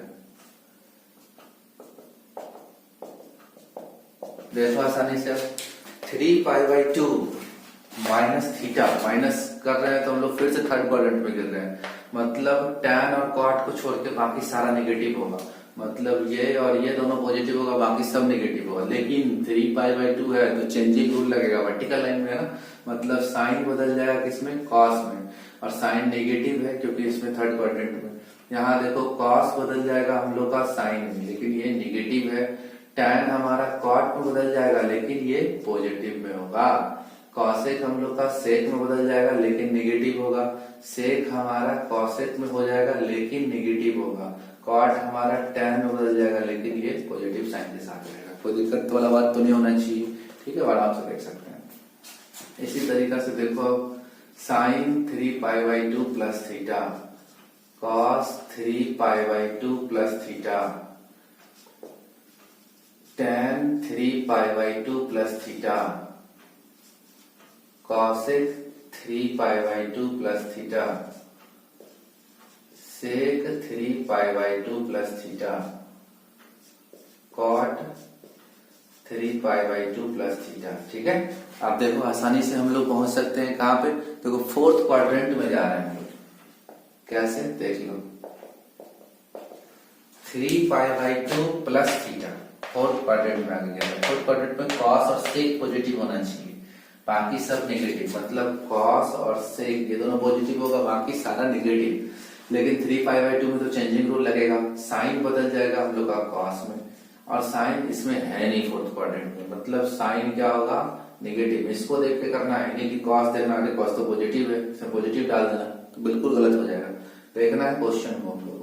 देखो आसानी से 3π/2 माइनस थीटा माइनस कर रहे हैं तो हम लोग फिर से थर्ड क्वाड्रेंट में गिर रहे हैं। मतलब tan और cot को छोड़ के बाकी सारा नेगेटिव होगा। मतलब ये और ये दोनों पॉजिटिव होगा, बाकी सब नेगेटिव होगा। लेकिन 3π/2 है तो चेंजिंग रूल लगेगा वर्टिकल लाइन में, है ना। मतलब साइन बदल जाएगा किसमें, कॉस में, और साइन नेगेटिव है क्योंकि इसमें थर्ड क्वाड्रेंट में। यहाँ देखो कॉस बदल जाएगा हम लोग का साइन में, लेकिन ये नेगेटिव है। tan हमारा cot में बदल जाएगा लेकिन ये पॉजिटिव में होगा। कॉसेक हम लोग का सेक में बदल जाएगा लेकिन निगेटिव होगा, सेक हमारा कॉसेक में हो जाएगा लेकिन निगेटिव होगा, कॉट हमारा टैन में बदल जाएगा लेकिन ये पॉजिटिव साइन के साथ रहेगा। कोई दिक्कत वाला बात तो नहीं होना चाहिए, ठीक है, आराम से देख सकते हैं। इसी तरीका से देखो sine 3π/2 plus theta, cos 3π/2 plus theta, tan 3π/2 plus theta, cosec 3π/2 plus theta, sec 3π/2 plus theta, cot 3π/2 plus theta. ठीक है, आप देखो आसानी से हम लोग पहुंच सकते हैं कहां पे, देखो फोर्थ क्वाड्रेंट में जा रहे हैं हम लोग, कैसे देख लो 3π/2 प्लस थीटा, फोर्थ क्वाड्रेंट में आगे गया। फोर्थ क्वाड्रेंट में कॉस और सेक पॉजिटिव होना चाहिए, बाकी सब नेगेटिव, मतलब कॉस और सेक ये दोनों पॉजिटिव होगा, बाकी सारा नेगेटिव। लेकिन 3π/2 में तो चेंजिंग रूल लगेगा, साइन बदल जाएगा हम लोग का कॉस में, और साइन इसमें है नहीं फोर्थ क्वाड्रेंट में, मतलब साइन क्या होगा नेगेटिव। इसको देख के करना है, नहीं कि कॉस देखना है, कॉस तो पॉजिटिव है, इसे पॉजिटिव डाल देना तो बिल्कुल गलत हो जाएगा। देखना है क्वेश्चन को हम लोग,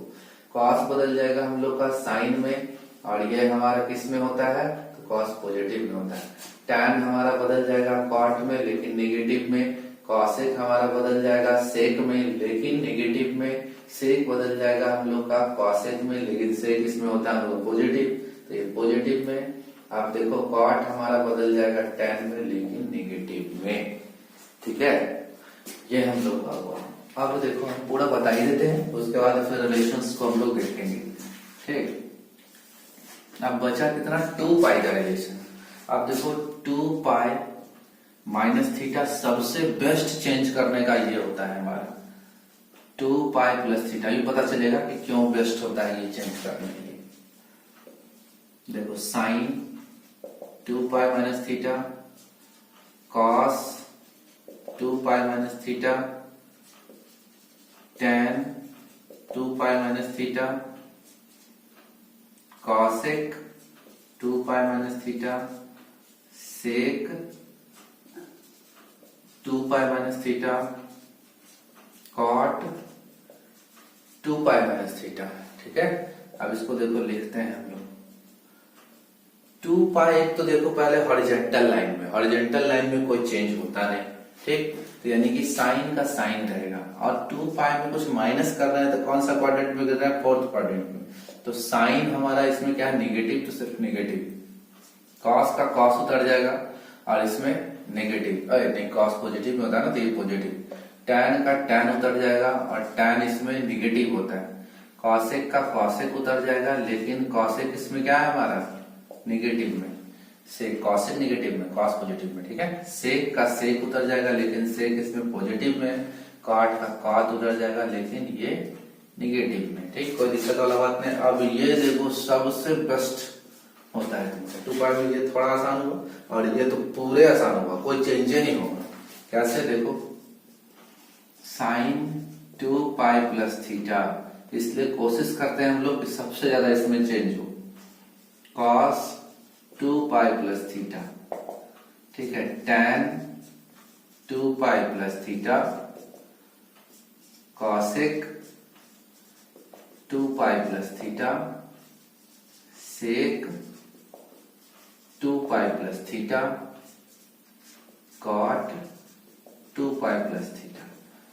कॉस बदल जाएगा हम लोग का साइन में, और ये हमारा किस में होता है तो कॉस पॉजिटिव में होता है। टैन हमारा बदल जाएगा कॉट में लेकिन नेगेटिव में, कॉसेक हमारा बदल जाएगा सेक में लेकिन नेगेटिव में, सेक बदल जाएगा हम लोग का कॉसेक में लेकिन सेक इसमें होता है हम लोग पॉजिटिव, तो ये पॉजिटिव में। आप देखो कॉट हमारा बदल जाएगा टैन में लेकिन नेगेटिव में। ठीक है, ये हम लोग का हुआ। अब देखो हम पूरा बता ही देते हैं, उसके बाद फिर रिलेशंस को हम लोग देखेंगे। ठीक, अब बचा कितना 2π का रिलेशन। अब देखो 2π माइनस थीटा सबसे बेस्ट चेंज करने का ये होता है हमारा 2π प्लस थीटा। ये पता चलेगा कि क्यों बेस्ट होता है ये चेंज करने के लिए। देखो sine 2π minus theta, cos 2π minus theta, tan 2π minus theta, cosec 2π minus theta, sec 2π minus theta, cot 2π minus theta. ठीक है, अब इसको देखो लिखते हैं हम लोग 2π। एक तो देखो पहले हॉरिजॉन्टल लाइन में, हॉरिजॉन्टल लाइन में कोई चेंज होता नहीं, ठीक, तो यानी कि साइन का साइन रहेगा। और 2π में कुछ माइनस कर रहे हैं तो कौन सा क्वाड्रेंट में गिर रहा है, फोर्थ क्वाड्रेंट में, तो साइन हमारा इसमें क्या है नेगेटिव, तो सिर्फ नेगेटिव, कॉस का कॉस उतर जाएगा और इसमें नेगेटिव, नहीं कॉस पॉजिटिव में होता है ना तो ये पॉजिटिव, टैन का टैन उतर जाएगा और टैन इसमें नेगेटिव होता है, कॉसेक का कॉसेक उतर जाएगा लेकिन कॉसेक इसमें क्या है हमारा नेगेटिव में, सेक कॉसेक नेगेटिव में कॉस पॉजिटिव में। ठीक है, सेक का सेक उतर जाएगा लेकिन सेक इसमें पॉजिटिव में, कॉट का कॉट उतर जाएगा लेकिन ये निगेटिव में। ठीक, कोई दिक्कत वाला बात नहीं। अब ये देखो सबसे बेस्ट होता है तुमसे 2π में, ये थोड़ा आसान होगा और ये तो पूरे आसान होगा, कोई चेंज नहीं होगा। कैसे देखो साइन 2π प्लस थीटा, इसलिए कोशिश करते हैं हम लोग कि सबसे ज्यादा इसमें चेंज हो, कॉस 2π प्लस थीटा। ठीक है, tan 2π plus theta, cosec 2π plus theta, sec 2π plus theta, cot 2π plus theta.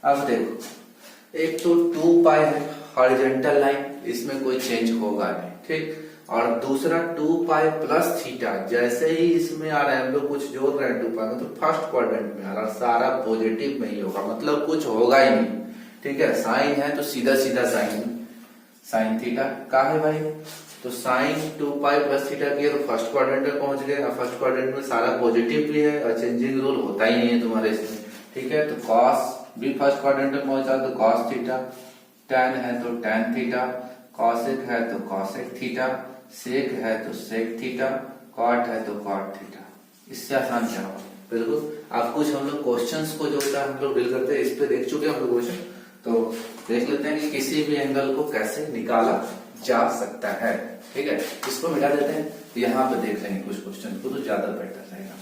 अब देखो एक तो 2π है हॉरिजॉन्टल लाइन, इसमें कोई चेंज होगा नहीं, ठीक, और दूसरा 2π प्लस थीटा, जैसे ही इसमें आ रहा है हम लोग कुछ जोड़ रहे हैं 2π में तो फर्स्ट क्वाड्रेंट में आ रहा है, सारा पॉजिटिव में ही होगा, मतलब कुछ होगा ही नहीं। ठीक है, साइन है तो सीधा सीधा साइन थीटा का है भाई, तो साइन 2π प्लस थीटा किया तो फर्स्ट क्वाड्रेंट में पहुंच गए, और फर्स्ट क्वाड्रेंट में सारा पॉजिटिव भी है और चेंजिंग रूल होता ही नहीं है तुम्हारे इसमें। ठीक है, तो कॉस भी फर्स्ट क्वाड्रेंट में पहुंचा तो कॉस थीटा, टैन है तो टैन थीटा, कॉसेक है तो कॉसेक थीटा, सेक है तो सेक थीटा, कॉट है तो कॉट थीटा। इससे आसान क्या होगा, बिल्कुल। अब कुछ हम लोग क्वेश्चंस को जो होता है हम लोग डील करते हैं, इस पे देख चुके हैं हम लोग क्वेश्चन, तो देख लेते हैं कि किसी भी एंगल को कैसे निकाला जा सकता है। ठीक है, इसको मिटा देते हैं, यहाँ पे देख लेंगे कुछ क्वेश्चन को तो ज्यादा बेटर रहेगा।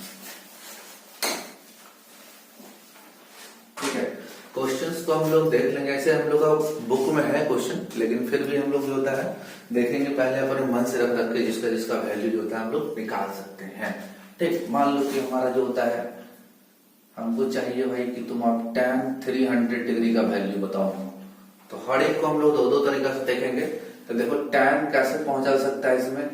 इसको हम लोग देख लेंगे। ऐसे हम लोग का बुक में है क्वेश्चन, लेकिन फिर भी हम लोग जो होता है देखेंगे, पहले अपन मन से रख रख के जिसका जिसका वैल्यू जो होता है हम लोग निकाल सकते हैं। ठीक, मान लो कि हमारा जो होता है, हमको चाहिए भाई कि तुम आप tan 300 डिग्री का वैल्यू बताओ, तो हर एक को हम लोग दो दो तरीका से देखेंगे। तो देखो tan कैसे पहुंचा सकता है इसमें,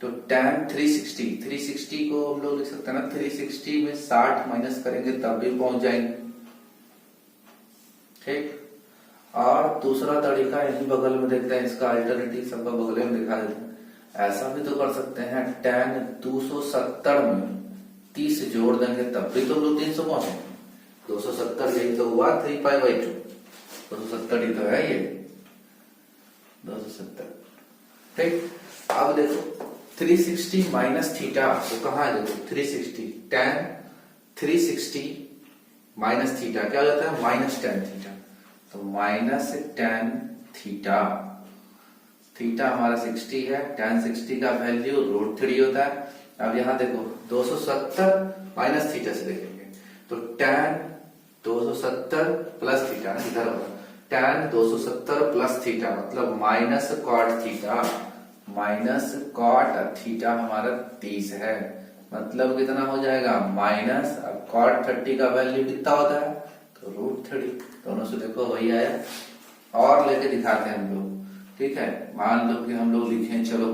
तो tan 360 को हम लोग लिख सकते हैं ना, 360 में 60 माइनस करेंगे तब भी पहुंच जाएंगे। ठीक, और दूसरा तरीका यही बगल में देखते हैं, इसका अल्टरनेटिव सबका बगल में दिखा देते हैं। ऐसा भी तो कर सकते हैं, tan 270 में 30 जोड़ देंगे तब भी तो हम लोग 300 पहुंचेंगे। 270 यही तो हुआ 3π/2, 270 ही तो है ये 270। ठीक, अब देखो 360 माइनस थीटा वो कहाँ है, देखो 360 tan 360 माइनस थीटा क्या हो जाता है, माइनस tan थीटा, तो माइनस tan थीटा, थीटा हमारा 60 है, tan 60 का वैल्यू √3 होता है। अब यहाँ देखो 270 माइनस थीटा से देखेंगे तो tan 270 प्लस थीटा, इधर होगा tan 270 प्लस थीटा मतलब minus cot theta, minus cot theta हमारा 30 है, मतलब कितना हो जाएगा माइनस। अब cot 30 का वैल्यू कितना होता है, तो √3, दोनों से देखो वही आया। और लेके दिखाते हैं हम लोग, ठीक है। मान लो कि हम लोग लिखें, चलो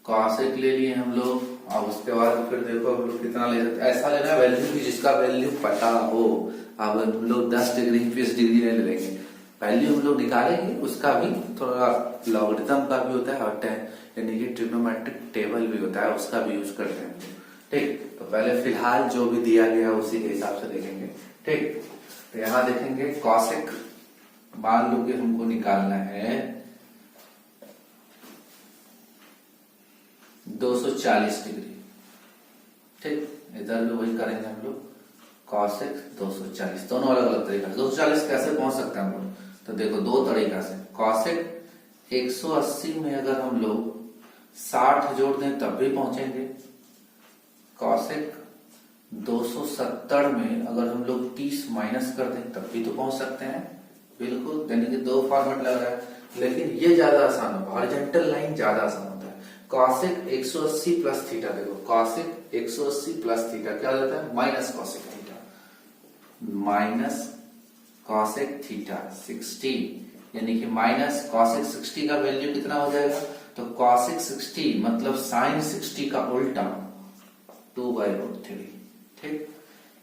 कॉसेक ले लिए हम लोग, अब उसके बाद फिर देखो हम लोग कितना ले सकते, ऐसा लेना वैल्यू की जिसका वैल्यू पता हो। अब हम लोग 10 डिग्री 20 डिग्री ले लेंगे, वैल्यू हम लोग निकालेंगे, उसका भी थोड़ा लॉगरिथम का भी होता है और यानी कि ट्रिग्नोमेट्रिक टेबल भी होता है, उसका भी यूज करते हैं। ठीक, तो पहले फिलहाल जो भी दिया गया है उसी के हिसाब से देखेंगे। ठीक, तो यहाँ देखेंगे कॉसेक, मान लो कि हमको निकालना है 240 डिग्री। ठीक, इधर भी वही करेंगे हम लोग, कॉसेक 240, दोनों अलग अलग तरीका से। 240 कैसे पहुंच सकते हैं हम लोग, तो देखो दो तरीका से। कॉसेक 180 में अगर हम लोग 60 जोड़ दें तब भी पहुंचेंगे। कॉसेक 270 में अगर हम लोग 30 माइनस कर दें तब भी तो पहुंच सकते हैं, बिल्कुल। यानी कि दो फॉर्मेट लग रहा है, लेकिन ये ज्यादा आसान होगा, हॉरिजॉन्टल लाइन ज्यादा आसान होता है। कॉसेक 180 प्लस थीटा, देखो कॉसेक 180 प्लस थीटा क्या हो जाता है, minus cosec theta, minus cosec theta 60, यानी कि माइनस कॉसेक 60 का वैल्यू कितना हो जाएगा, तो कॉसेक 60 मतलब साइन 60 का उल्टा 2/√3। ठीक,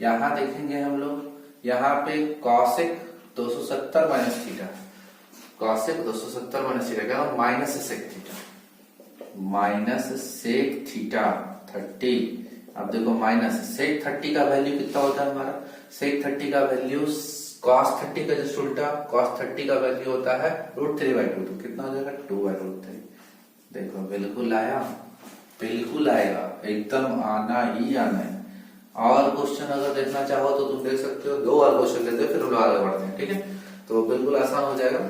यहां देखेंगे हम लोग, यहाँ पे cosec 270 minus theta, cosec 270 minus theta क्या, minus sec theta, minus sec theta 30। अब देखो माइनस सेक 30 का वैल्यू कितना होता है हमारा, सेक 30 का वैल्यू cos 30 का जस्ट उल्टा, cos 30 का वैल्यू होता है √3/2, तो कितना हो जाएगा 2/√3। देखो बिल्कुल आया, बिल्कुल आएगा, एकदम आना ही आना है। और क्वेश्चन अगर देखना चाहो तो तुम देख सकते हो, 2 और क्वेश्चन लेते हैं फिर हम लोग आगे बढ़ते हैं। ठीक है, तो बिल्कुल आसान हो जाएगा।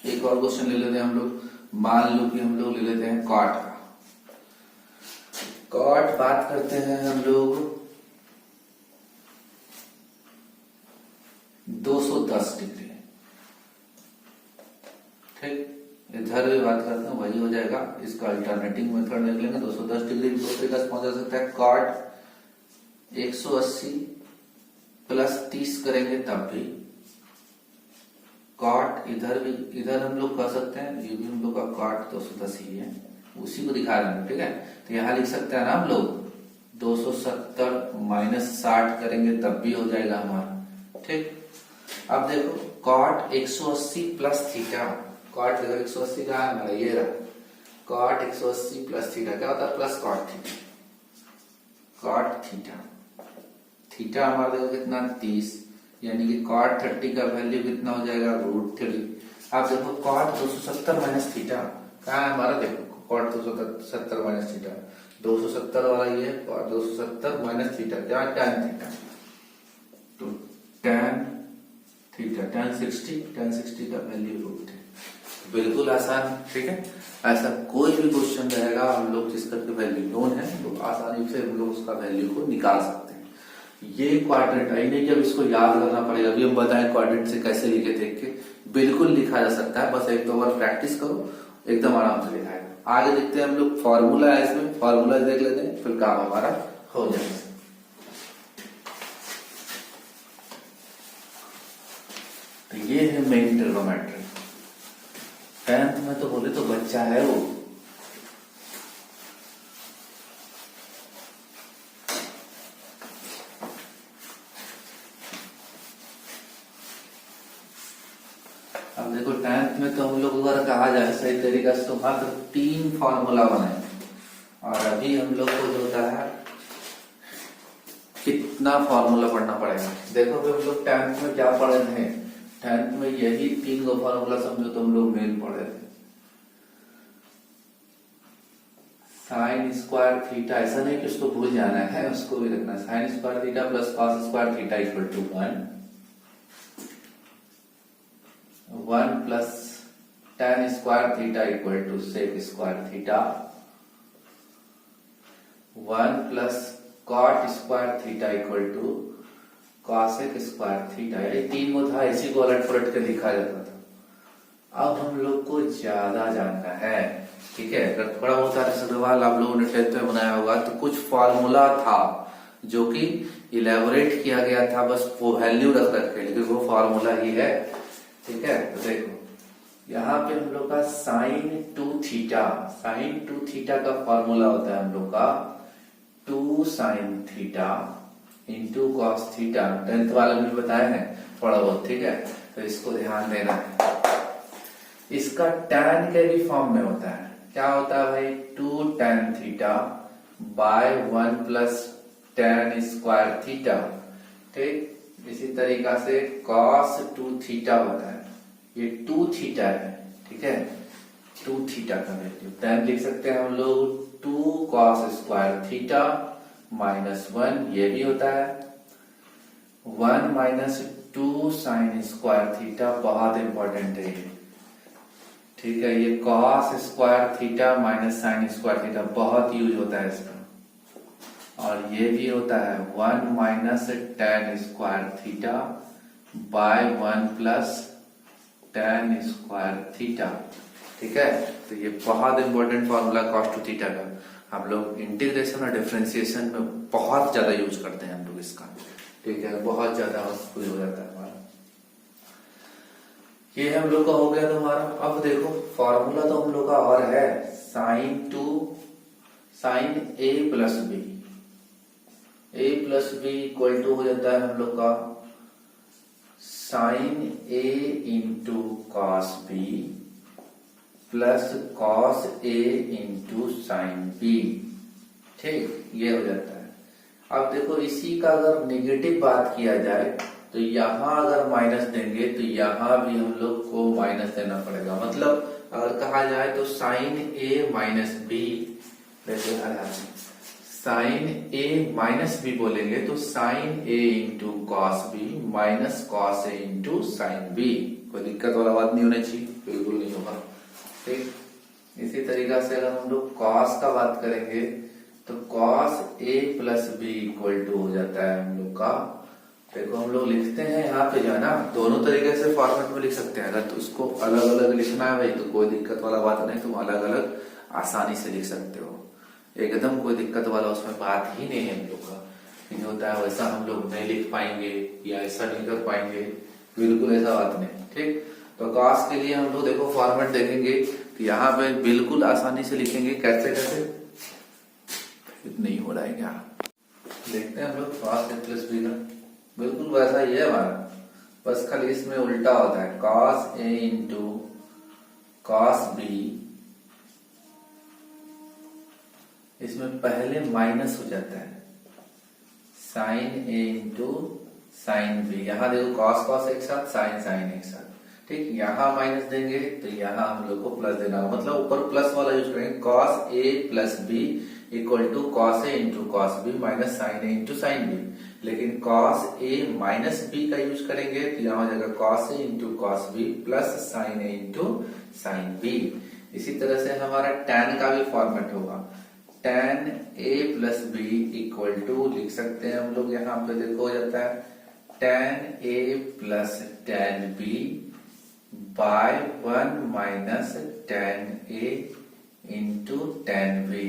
एक और क्वेश्चन ले लेते हैं हम लोग, मान लो कि हम लोग ले लेते हैं कॉट का। कॉट बात करते हैं हम लोग 210 डिग्री। ठीक, इधर भी बात करते हैं, वही हो जाएगा, इसका अल्टरनेटिव मेथड देख लेंगे। 210 डिग्री दो तरीका से पहुंचा सकता है। कॉट 180 प्लस 30 करेंगे तब भी, कॉट इधर भी, इधर हम लोग कर सकते हैं, ये भी हम लोग का कॉट 210 ही है, उसी को दिखा रहे हैं। ठीक है, तो यहाँ लिख सकते हैं ना हम लोग 270 माइनस 60 करेंगे तब भी हो जाएगा हमारा। ठीक, अब देखो कॉट 180 प्लस थीटा, कॉट देखो 180 का है हमारा, ये रहा कॉट 180 प्लस थीटा क्या होता है, plus cot theta, cot theta, theta हमारा देखो कितना 30, यानी कि कॉट 30 का वैल्यू कितना हो जाएगा √3। अब देखो कॉट 270 माइनस थीटा कहाँ है हमारा, देखो कॉट 270 माइनस थीटा, 270 वाला ये, और 270 माइनस थीटा क्या, tan थीटा, तो tan थीटा tan 60 का वैल्यू √3, बिल्कुल आसान। ठीक है, ऐसा कोई भी क्वेश्चन रहेगा हम लोग जिसका वैल्यू नोन है तो आसानी से हम लोग उसका वैल्यू को निकाल सकते हैं। ये क्वाड्रेंट है, नहीं कि अब इसको याद करना पड़ेगा। अभी हम बताएं क्वाड्रेंट से कैसे लिखे देख के, बिल्कुल लिखा जा सकता है, बस एक दो बार प्रैक्टिस करो, एकदम आराम से लिखाएगा। आगे देखते हैं हम लोग, फॉर्मूला है इसमें, फॉर्मूला देख लेते हैं, फिर काम हमारा हो जाएगा। तो ये है मेन ट्रिग्नोमेट्री। 10th में तो बोले तो बच्चा है वो। अब देखो 10th में तो हम लोग अगर कहा जाए सही तरीका से तो मात्र 3 फॉर्मूला बनाए, और अभी हम लोग को जो होता है कितना फॉर्मूला पढ़ना पड़ेगा। देखो हम लोग 10th में क्या पढ़े थे, 10th में यही 3 गो फॉर्मूला समझो तो हम लोग मेन पढ़े थे। साइन स्क्वायर थीटा, ऐसा नहीं कि उसको भूल जाना है, उसको भी रखना। Sine square theta plus cos square theta equal to 1 plus tan square theta equal to sec square theta, 1 plus cot square theta equal to cosec square theta. ये 3 गो था, इसी को उलट पलट के लिखा जाता था। अब हम लोग को ज्यादा जानना है, ठीक है। अगर थोड़ा बहुत सवाल आप लोगों ने 10th में बनाया होगा तो कुछ फॉर्मूला था जो कि इलेबोरेट किया गया था, बस वो वैल्यू रख रखे, लेकिन वो फॉर्मूला ही है, ठीक है। तो देखो यहाँ पे हम लोग का साइन 2 थीटा, साइन 2 थीटा का फॉर्मूला होता है हम लोग का 2 sine theta into cos theta. 10th वाले भी बताए हैं थोड़ा बहुत, ठीक है। तो इसको ध्यान देना है। इसका tan के भी फॉर्म में होता है, क्या होता है भाई, 2 tan theta by 1 plus tan square theta, ठीक। इसी तरीका से cos 2 थीटा होता है, ये 2 थीटा है, ठीक है। 2 थीटा का वैल्यू tan लिख सकते हैं हम लोग 2 cos स्क्वायर थीटा माइनस 1, ये भी होता है 1 माइनस 2 साइन स्क्वायर थीटा, बहुत इंपॉर्टेंट है ये, ठीक है। ये cos square theta minus sign square theta बहुत यूज होता है इसका। और ये भी होता है 1 minus tan square theta by 1 plus tan square theta, ठीक है। तो ये बहुत इंपॉर्टेंट फॉर्मूला cos 2 थीटा का, हम लोग इंटीग्रेशन और डिफरेंशिएशन में बहुत ज्यादा यूज करते हैं हम लोग इसका, ठीक है। बहुत ज्यादा यूज हो जाता है हमारा। ये हम लोग का हो गया तुम्हारा। अब देखो फॉर्मूला तो हम लोग का और है, sine 2 sine a plus B, a plus B equal to हो जाता है हम लोग का sine a into cos B plus cos a into sine B, ठीक, ये हो जाता है। अब देखो इसी का अगर नेगेटिव बात किया जाए तो यहां अगर माइनस देंगे तो यहां भी हम लोग को माइनस देना पड़ेगा। मतलब अगर कहा जाए तो साइन a माइनस बी, वैसे साइन a माइनस बी बोलेंगे तो sine a into cos B minus cos a into sine B. कोई दिक्कत वाला बात नहीं होनी चाहिए, बिल्कुल नहीं होगा, ठीक। इसी तरीका से अगर हम लोग कॉस का बात करेंगे तो cos a plus B equal to हो जाता है हम लोग का, देखो हम लोग लिखते हैं यहाँ पे जो है ना, दोनों तरीके से फॉर्मेट में लिख सकते हैं। अगर तो उसको अलग अलग लिखना है भाई तो कोई दिक्कत वाला बात नहीं, तुम अलग अलग आसानी से लिख सकते हो, एकदम कोई दिक्कत वाला उसमें बात ही नहीं है हम लोग का। नहीं होता है वैसा हम लोग नहीं लिख पाएंगे या ऐसा नहीं कर पाएंगे, बिल्कुल ऐसा बात नहीं, ठीक। तो कॉस के लिए हम लोग देखो फॉर्मेट देखेंगे तो यहाँ पे बिल्कुल आसानी से लिखेंगे, कैसे कैसे नहीं हो रहा है क्या, देखते हैं हम लोग कॉस a प्लस बी का बिल्कुल वैसा ही है हमारा, बस खाली इसमें उल्टा होता है, cos a into cos B, इसमें पहले माइनस हो जाता है sine a into sine B. यहाँ देखो कॉस कॉस एक साथ, साइन साइन एक साथ, ठीक। यहाँ माइनस देंगे तो यहाँ हम लोग को प्लस देना होगा, मतलब ऊपर प्लस वाला यूज करेंगे, cos a plus B equal to cos a into cos B minus sine a into sine B. लेकिन cos a माइनस बी का यूज करेंगे तो यहाँ हो जाएगा cos a into cos B plus sine a into sine B. इसी तरह से हमारा tan का भी फॉर्मेट होगा, tan a plus B equal to लिख सकते हैं हम लोग, यहाँ पे देखो हो जाता है tan a plus tan b by 1 minus tan a into tan b।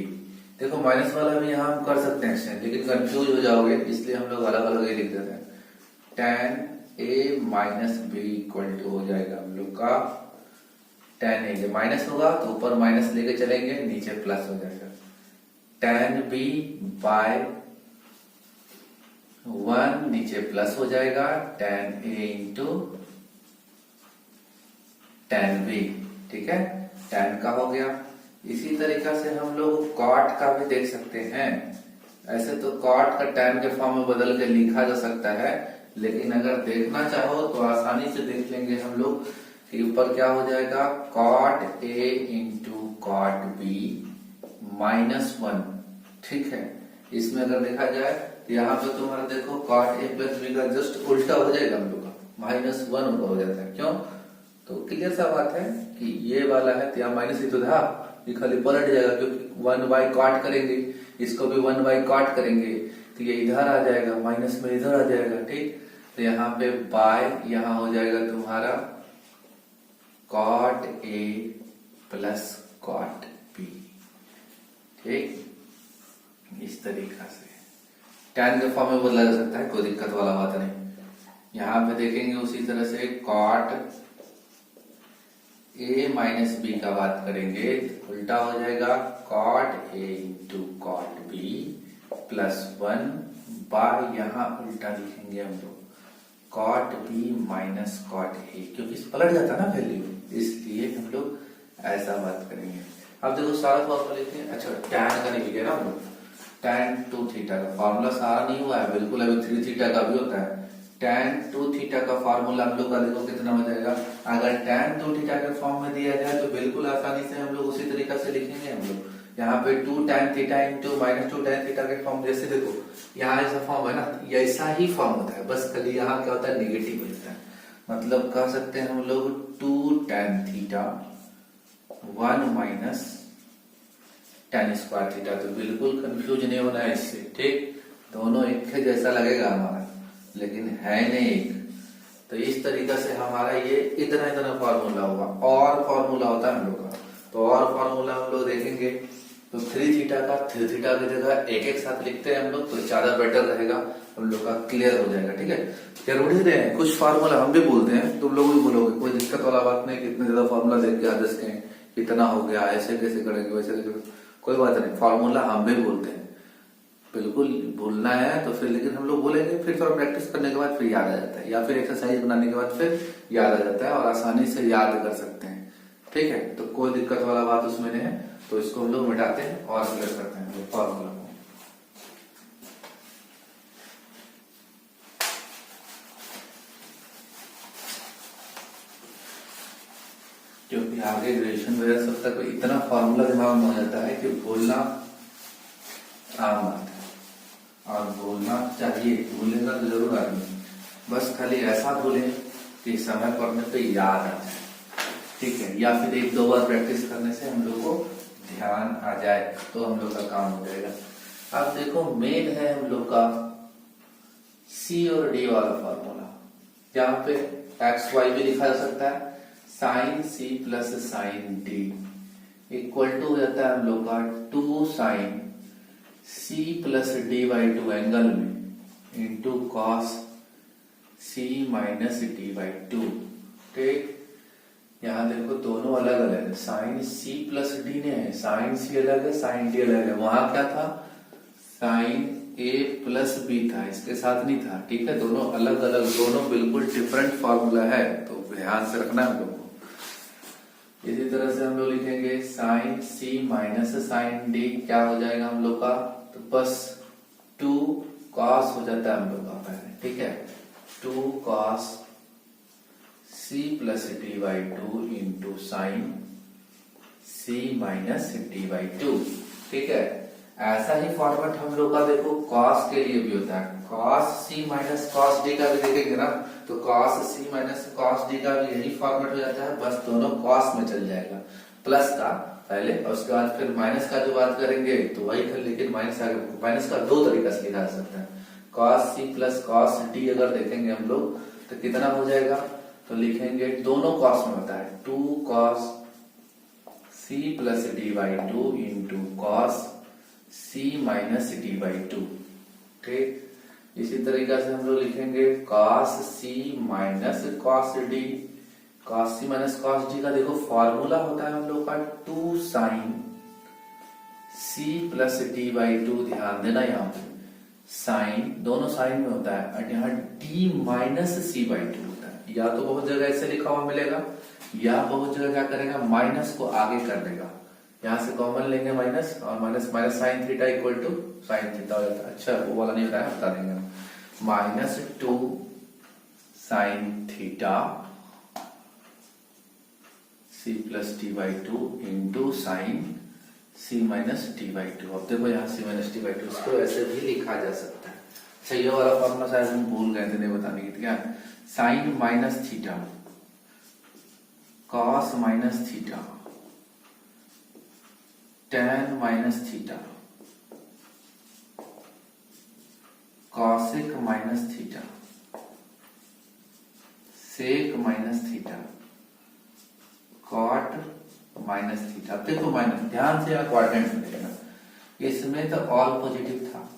देखो माइनस वाला भी यहाँ हम कर सकते हैं एक्सचेंज, लेकिन कंफ्यूज हो जाओगे इसलिए हम लोग अलग अलग ही लिख देते हैं। tan a minus B equal to हो जाएगा हम लोग का tan a, माइनस होगा तो ऊपर माइनस लेके चलेंगे, नीचे प्लस हो जाएगा tan b बाय 1, नीचे प्लस हो जाएगा tan a into tan b। ठीक है, tan का हो गया। इसी तरीका से हम लोग cot का भी देख सकते हैं। ऐसे तो cot का tan के फॉर्म में बदल के लिखा जा सकता है, लेकिन अगर देखना चाहो तो आसानी से देख लेंगे हम लोग कि ऊपर क्या हो जाएगा cot a into cot b minus 1। ठीक है, इसमें अगर देखा जाए तो यहाँ पे तुम्हारा देखो cot a प्लस b का जस्ट उल्टा हो जाएगा हम लोग का, माइनस 1 हो जाता है। क्यों? तो क्लियर सा बात है कि ये वाला है तो यहाँ माइनस ही तो था, ये खाली पलट जाएगा क्योंकि 1 बाई कॉट करेंगे, इसको भी 1 बाई कॉट करेंगे तो ये इधर आ जाएगा, माइनस में इधर आ जाएगा। ठीक, तो यहाँ पे बाय यहाँ हो जाएगा तुम्हारा cot a plus cot b। ठीक, इस तरीका से tan के फॉर्म में बदला जा सकता है, कोई दिक्कत वाला बात नहीं। यहाँ पे देखेंगे उसी तरह से cot a माइनस बी का बात करेंगे तो उल्टा हो जाएगा cot a into cot b plus 1 by यहाँ उल्टा लिखेंगे हम लोग cot b minus cot a, क्योंकि इस पलट जाता है ना वैल्यू, इसलिए हम लोग ऐसा बात करेंगे। अब देखो सारा फॉर्मूला लिखते हैं। अच्छा, tan का नहीं लिखे ना हम लोग, tan 2 थीटा का फॉर्मूला सारा नहीं हुआ है बिल्कुल, अभी 3 थीटा का भी होता है। tan 2 थीटा का फार्मूला हम लोग का देखो कितना हो जाएगा। अगर tan 2 थीटा के फॉर्म में दिया जाए तो बिल्कुल आसानी से हम लोग उसी तरीका से लिखेंगे हम लोग। यहाँ पे 2 tan theta into minus 2 tan theta के फॉर्म, जैसे देखो यहाँ ऐसा फॉर्म है ना, ऐसा ही फॉर्म होता है, बस खाली यहाँ क्या होता है निगेटिव होता है। मतलब कह सकते हैं हम लोग 2 tan theta 1 minus tan square theta. तो बिल्कुल कंफ्यूज नहीं होना है इससे। ठीक, दोनों एक जैसा लगेगा हमारा, लेकिन है नहीं एक। तो इस तरीका से हमारा ये इतना फॉर्मूला होगा। और फॉर्मूला होता है हम लोग का, तो और फॉर्मूला हम लोग देखेंगे तो 3 थीटा का 3 थीटा की जगह एक साथ लिखते हैं हम लोग, तो ज्यादा बेटर रहेगा, हम लोग का क्लियर हो जाएगा। ठीक है, जरूरी नहीं है, कुछ फार्मूला हम भी बोलते हैं, तुम लोग भी बोलोगे, कोई दिक्कत वाला बात नहीं। कितने ज्यादा फार्मूला देख के आदेश के कितना हो गया, ऐसे कैसे करेंगे वैसे कैसे, कोई बात नहीं, फार्मूला हम भी बोलते हैं, बिल्कुल भूलना है तो फिर, लेकिन हम लोग बोलेंगे फिर थोड़ा प्रैक्टिस करने के बाद फिर याद आ जाता है, या फिर एक्सरसाइज बनाने के बाद फिर याद आ जाता है और आसानी से याद कर सकते हैं। ठीक है, तो कोई दिक्कत वाला बात उसमें नहीं है। तो इसको हम लोग मिटाते हैं और क्लियर करते हैं फॉर्मूला को। क्योंकि आगे ग्रेजुएशन वगैरह सब तक इतना फॉर्मूला दिमाग में हो जाता है कि बोलना आम बात है, और बोलना चाहिए, भूलेगा तो जरूर आदमी, बस खाली ऐसा बोले कि समय पढ़ने पे याद आ जाए। ठीक है, या फिर 1-2 बार प्रैक्टिस करने से हम लोग को ध्यान आ जाए तो हम लोग का काम हो जाएगा। अब देखो मेन है हम लोग का C और D वाला फॉर्मूला, जहाँ पे एक्स वाई भी लिखा जा सकता है, sine C plus sine D equal to हो जाता है हम लोग का 2 sine C plus D/2 angle में into cos C minus D/2। ठीक, यहाँ देखो दोनों अलग अलग है, साइन C प्लस D ने है, साइन C अलग है, साइन D अलग है। वहां क्या था, साइन A प्लस B था, इसके साथ नहीं था। ठीक है, दोनों अलग अलग, दोनों बिल्कुल डिफरेंट फॉर्मूला है, तो ध्यान से रखना है हम लोग को। इसी तरह से हम लोग लिखेंगे sine C minus sine D, क्या हो जाएगा हम लोग का, तो बस 2 कॉस हो जाता है हम लोग का पहले। ठीक है, 2 cos C plus D/2 into sine C minus D/2। ठीक है, ऐसा ही फॉर्मेट हम लोग का देखो कॉस के लिए भी होता है, cos C minus cos D का भी देखेंगे ना, तो cos C minus cos D का भी यही फॉर्मेट हो जाता है, बस दोनों कॉस में चल जाएगा, प्लस का पहले, और उसके बाद फिर माइनस का जो बात करेंगे तो वही था, लेकिन माइनस का दो तरीका से लिखा जा सकता है। Cos C plus cos D अगर देखेंगे हम लोग तो कितना हो जाएगा, तो लिखेंगे दोनों कॉस में होता है 2 cos C plus D by 2 into cos C minus D by 2। ठीक, इसी तरीका से हम लोग लिखेंगे cos C minus cos D. Cos C minus cos D का देखो फॉर्मूला होता है हम लोग का 2 sine C plus D by 2। ध्यान देना, यहाँ पे साइन दोनों साइन में होता है और यहाँ डी माइनस सी बाई 2 होता है। या तो बहुत जगह ऐसे लिखा हुआ मिलेगा, या बहुत जगह क्या करेगा, माइनस को आगे कर देगा। यहाँ से कॉमन लेंगे माइनस, और minus minus sine theta equal to sine theta हो जाता है। अच्छा, वो वाला नहीं बताया, बता देंगे। Minus 2 sine theta C plus D by 2 into sine C minus D by 2। अब देखो यहाँ सी माइनस डी बाई 2, इसको ऐसे भी लिखा जा सकता है। अच्छा, ये वाला फॉर्मूला शायद हम भूल गए थे नहीं बताने की। क्या, sine minus theta cos minus theta tan minus theta cosec minus theta sec minus theta cot minus theta. अब देखो माइनस, ध्यान से यहाँ क्वाड्रेंट में देखना, इसमें तो ऑल पॉजिटिव था,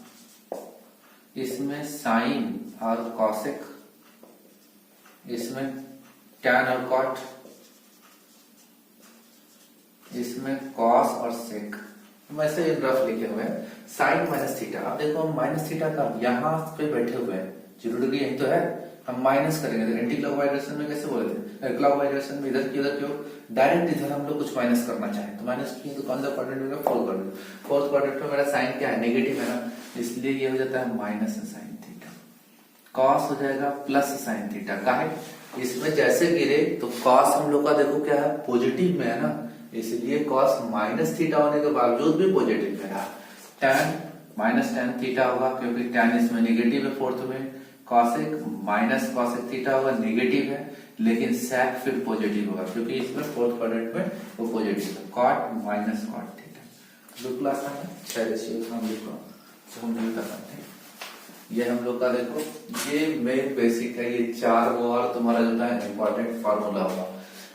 इसमें साइन और कॉसेक, इसमें टैन और कॉट, इसमें कॉस और सेक। वैसे रफ लिखे हुए हैं साइन माइनस थीटा। अब देखो हम माइनस थीटा का यहाँ पे बैठे हुए हैं, जरूरी यही तो है, हम माइनस करेंगे। एंटी क्लॉकवाइज डायरेक्शन में कैसे बोले थे, क्लॉकवाइज डायरेक्शन में इधर क्यों डायरेक्ट इधर हम लोग कुछ माइनस करना चाहें तो माइनस किए तो कौन सा क्वाड्रेंट में, फोर्थ क्वाड्रेंट। फोर्थ क्वाड्रेंट में मेरा साइन क्या है, नेगेटिव है ना, इसलिए ये हो जाता है माइनस साइन थीटा। कॉस हो जाएगा प्लस साइन थीटा। काहे, इसमें जैसे गिरे तो कॉस हम लोग का देखो क्या है, पॉजिटिव में है ना, इसलिए कॉस माइनस थीटा होने के बावजूद भी पॉजिटिव में रहा। टैन माइनस टैन थीटा होगा क्योंकि टैन इसमें नेगेटिव है फोर्थ में। कॉसेक माइनस कॉसेक थीटा होगा, नेगेटिव है, लेकिन सेक फिर पॉजिटिव होगा क्योंकि इसमें फोर्थ क्वाड्रेंट में वो पॉजिटिव है। Cot minus cot theta. बिल्कुल आसान है, 6 रेशियो हम लोग को हम नहीं कर पाते। ये हम लोग का देखो, ये मेन बेसिक है। ये 4 वो और तुम्हारा जो है इंपॉर्टेंट फार्मूला होगा।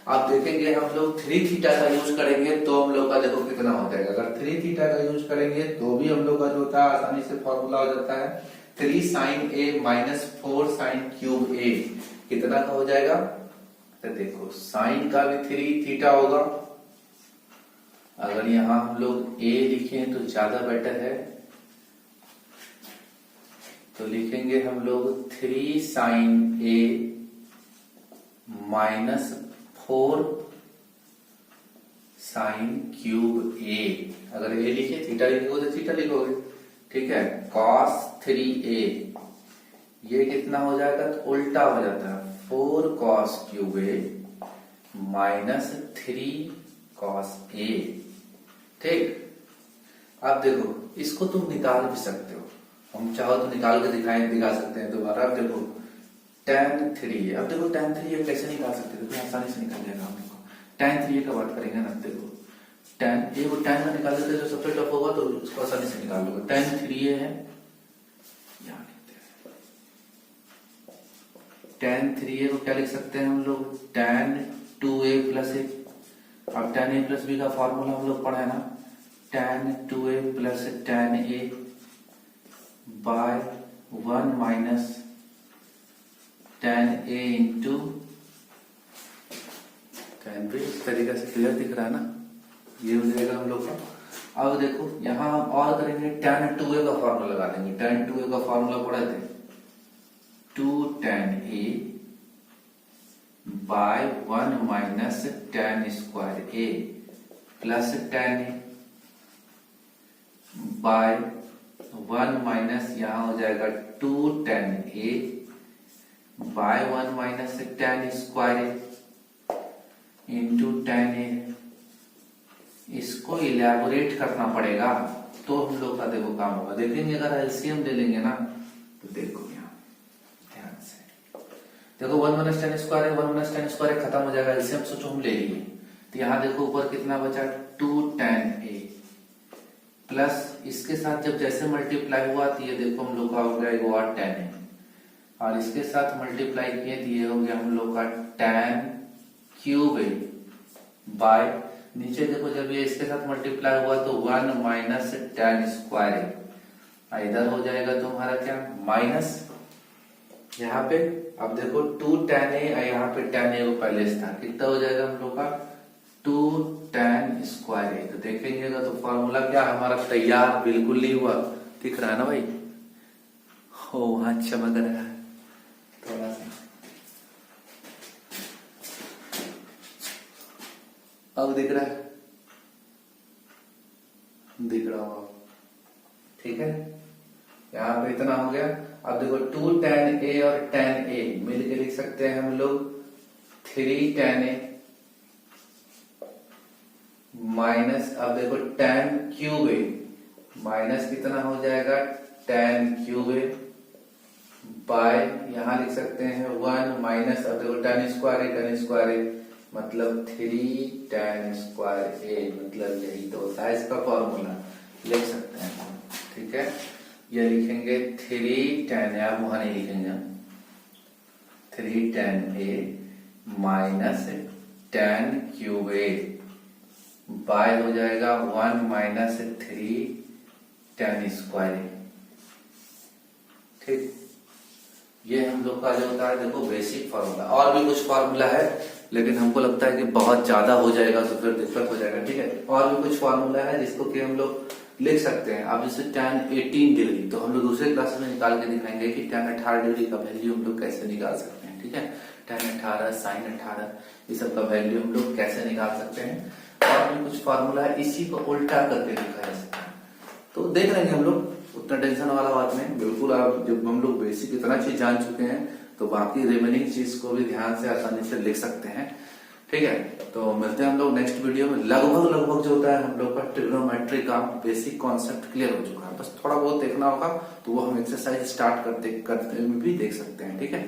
आप देखेंगे हम लोग 3 थीटा का यूज करेंगे तो हम लोग का देखो कितना हो जाएगा। अगर 3 थीटा का यूज करेंगे तो भी हम लोग का जो होता है आसानी से फॉर्मूला हो जाता है 3 साइन ए माइनस 4 साइन क्यूब ए। कितना का हो जाएगा, तो देखो साइन का भी 3 थीटा होगा। अगर यहां हम लोग ए लिखें तो ज्यादा बेटर है, तो लिखेंगे हम लोग 3 साइन ए माइनस 4 साइन क्यूब ए। अगर ए लिखे, थीटा लिखोगे तो थीटा लिखोगे, ठीक है। cos 3a, ये कितना हो जाएगा, तो उल्टा हो जाता है 4 cos cube a minus 3 cos a। ठीक, अब देखो इसको तुम निकाल भी सकते हो, हम चाहो तो निकाल के दिखा सकते हैं दोबारा। अब देखो tan 3a, अब देखो tan 3a कैसे निकाल सकते हो, तो आसानी से निकाल जाएगा हम लोग को। tan 3a का बात करेंगे ना, देखो tan a को tan में निकाल देते जो सबसे टफ होगा तो उसको आसानी से निकाल लोगे। tan 3a है, यहाँ लिखते हैं tan 3a को क्या लिख सकते हैं हम लोग, tan 2a प्लस a। अब tan a प्लस b का फॉर्मूला हम लोग पढ़ा है ना, tan 2a plus tan a by 1 minus tan a into tan b। इस तरीके से क्लियर दिख रहा है ना, ये हो जाएगा हम लोग का। अब देखो यहां हम और करेंगे, tan 2a का फॉर्मूला लगा देंगे। tan 2a का फॉर्मूला पढ़े थे 2 tan a by 1 minus tan square a plus tan a by 1 minus यहां हो जाएगा 2 tan a by 1 minus tan square a into tan a। इसको इलेबोरेट करना पड़ेगा तो हम लोग का देखो काम होगा। देखेंगे अगर एलसीएम ले लेंगे ना, तो देखो यहाँ ध्यान से देखो 1 माइनस tan स्क्वायर है, 1 माइनस tan स्क्वायर खत्म हो जाएगा, एलसीएम सोचो हम ले लिए, तो यहाँ देखो ऊपर कितना बचा 2tan a प्लस इसके साथ जब जैसे मल्टीप्लाई हुआ तो ये देखो हम लोग का हो गया वो tan a, और इसके साथ मल्टीप्लाई किए तो ये हो गया हम लोग का tan क्यूब a बाय नीचे देखो जब ये इसके साथ मल्टीप्लाई हुआ तो 1 माइनस tan स्क्वायर a, इधर हो जाएगा तुम्हारा क्या माइनस यहाँ पे। अब देखो 2tan a यहाँ पे tan a को पहले था, कितना हो जाएगा हम लोग का 2tan स्क्वायर a। तो देखेंगे तो फॉर्मूला क्या हमारा तैयार बिल्कुल नहीं हुआ, दिख रहा है ना भाई, हो वहां चमक रहा है थोड़ा सा। अब दिख रहा है, दिख रहा होगा, ठीक है। यहाँ पे इतना हो गया। अब देखो 2tan a और tan a मिलके लिख सकते हैं हम लोग 3tan a माइनस, अब देखो tan क्यूब a माइनस कितना हो जाएगा tan क्यूब a बाय यहाँ लिख सकते हैं 1 माइनस, अब देखो tan स्क्वायर a मतलब 3tan स्क्वायर a, मतलब यही तो होता है इसका फॉर्मूला, लिख सकते हैं हम, ठीक है। ये लिखेंगे 3tan आप वहां नहीं लिखेंगे, 3tan a minus tan cube a by हो जाएगा 1 माइनस 3tan स्क्वायर a, ठीक। ये हम लोग का जो होता है देखो बेसिक फार्मूला, और भी कुछ फार्मूला है लेकिन हमको लगता है कि बहुत ज्यादा हो जाएगा तो फिर दिक्कत हो जाएगा, ठीक है। और भी कुछ फार्मूला है जिसको कि हम लोग लिख सकते हैं। अब जैसे tan 18 डिग्री तो हम लोग दूसरे क्लास में निकाल के दिखाएंगे कि tan 18 डिग्री का वैल्यू हम लोग कैसे निकाल सकते हैं, ठीक है। tan 18 sin 18 ये सब का वैल्यू हम लोग कैसे निकाल सकते हैं। और भी कुछ फार्मूला है, इसी को उल्टा करके दिखाया जा सकता है, तो देख लेंगे हम लोग, उतना टेंशन वाला बात नहीं बिल्कुल। आप जब हम लोग बेसिक इतना चीज जान चुके हैं तो बाकी रिमेनिंग चीज को भी ध्यान से आसानी से लिख सकते हैं, ठीक है। तो मिलते हैं हम लोग नेक्स्ट वीडियो में। लगभग जो होता है हम लोग का ट्रिग्नोमेट्री का बेसिक कॉन्सेप्ट क्लियर हो चुका है, बस थोड़ा बहुत देखना होगा तो वो हम एक्सरसाइज स्टार्ट करते में भी देख सकते हैं, ठीक है।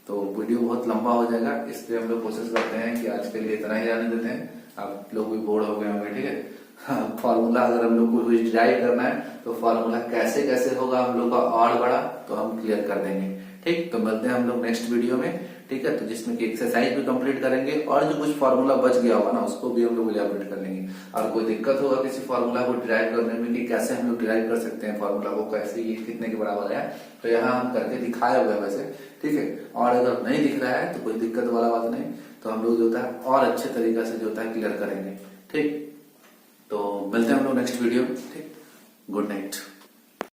तो वीडियो बहुत लंबा हो जाएगा, इसलिए हम लोग कोशिश करते हैं कि आज के लिए इतना ही रहने देते हैं, आप लोग भी बोर हो गए होंगे, ठीक है। फॉर्मूला अगर हम लोग को कुछ डिराइव करना है तो फॉर्मूला कैसे कैसे होगा हम लोग का और बड़ा तो हम क्लियर कर देंगे, ठीक। तो मिलते हैं हम लोग नेक्स्ट वीडियो में, ठीक है। तो जिसमें कि एक्सरसाइज भी कंप्लीट करेंगे और जो कुछ फार्मूला बच गया होगा ना उसको भी हम लोग इलैबोरेट कर लेंगे। और कोई दिक्कत होगा किसी फार्मूला को डिराइव करने में कि कैसे हम लोग डिराइव कर सकते हैं फार्मूला को, कैसे ये कितने के बराबर है, तो यहाँ हम करके दिखाए हुए हैं वैसे, ठीक है। और अगर नहीं दिख रहा है तो कोई दिक्कत वाला बात नहीं, तो हम लोग जो होता है और अच्छे तरीके से जो होता है क्लियर करेंगे, ठीक। तो मिलते हैं हम लोग नेक्स्ट वीडियो में, ठीक। Good night.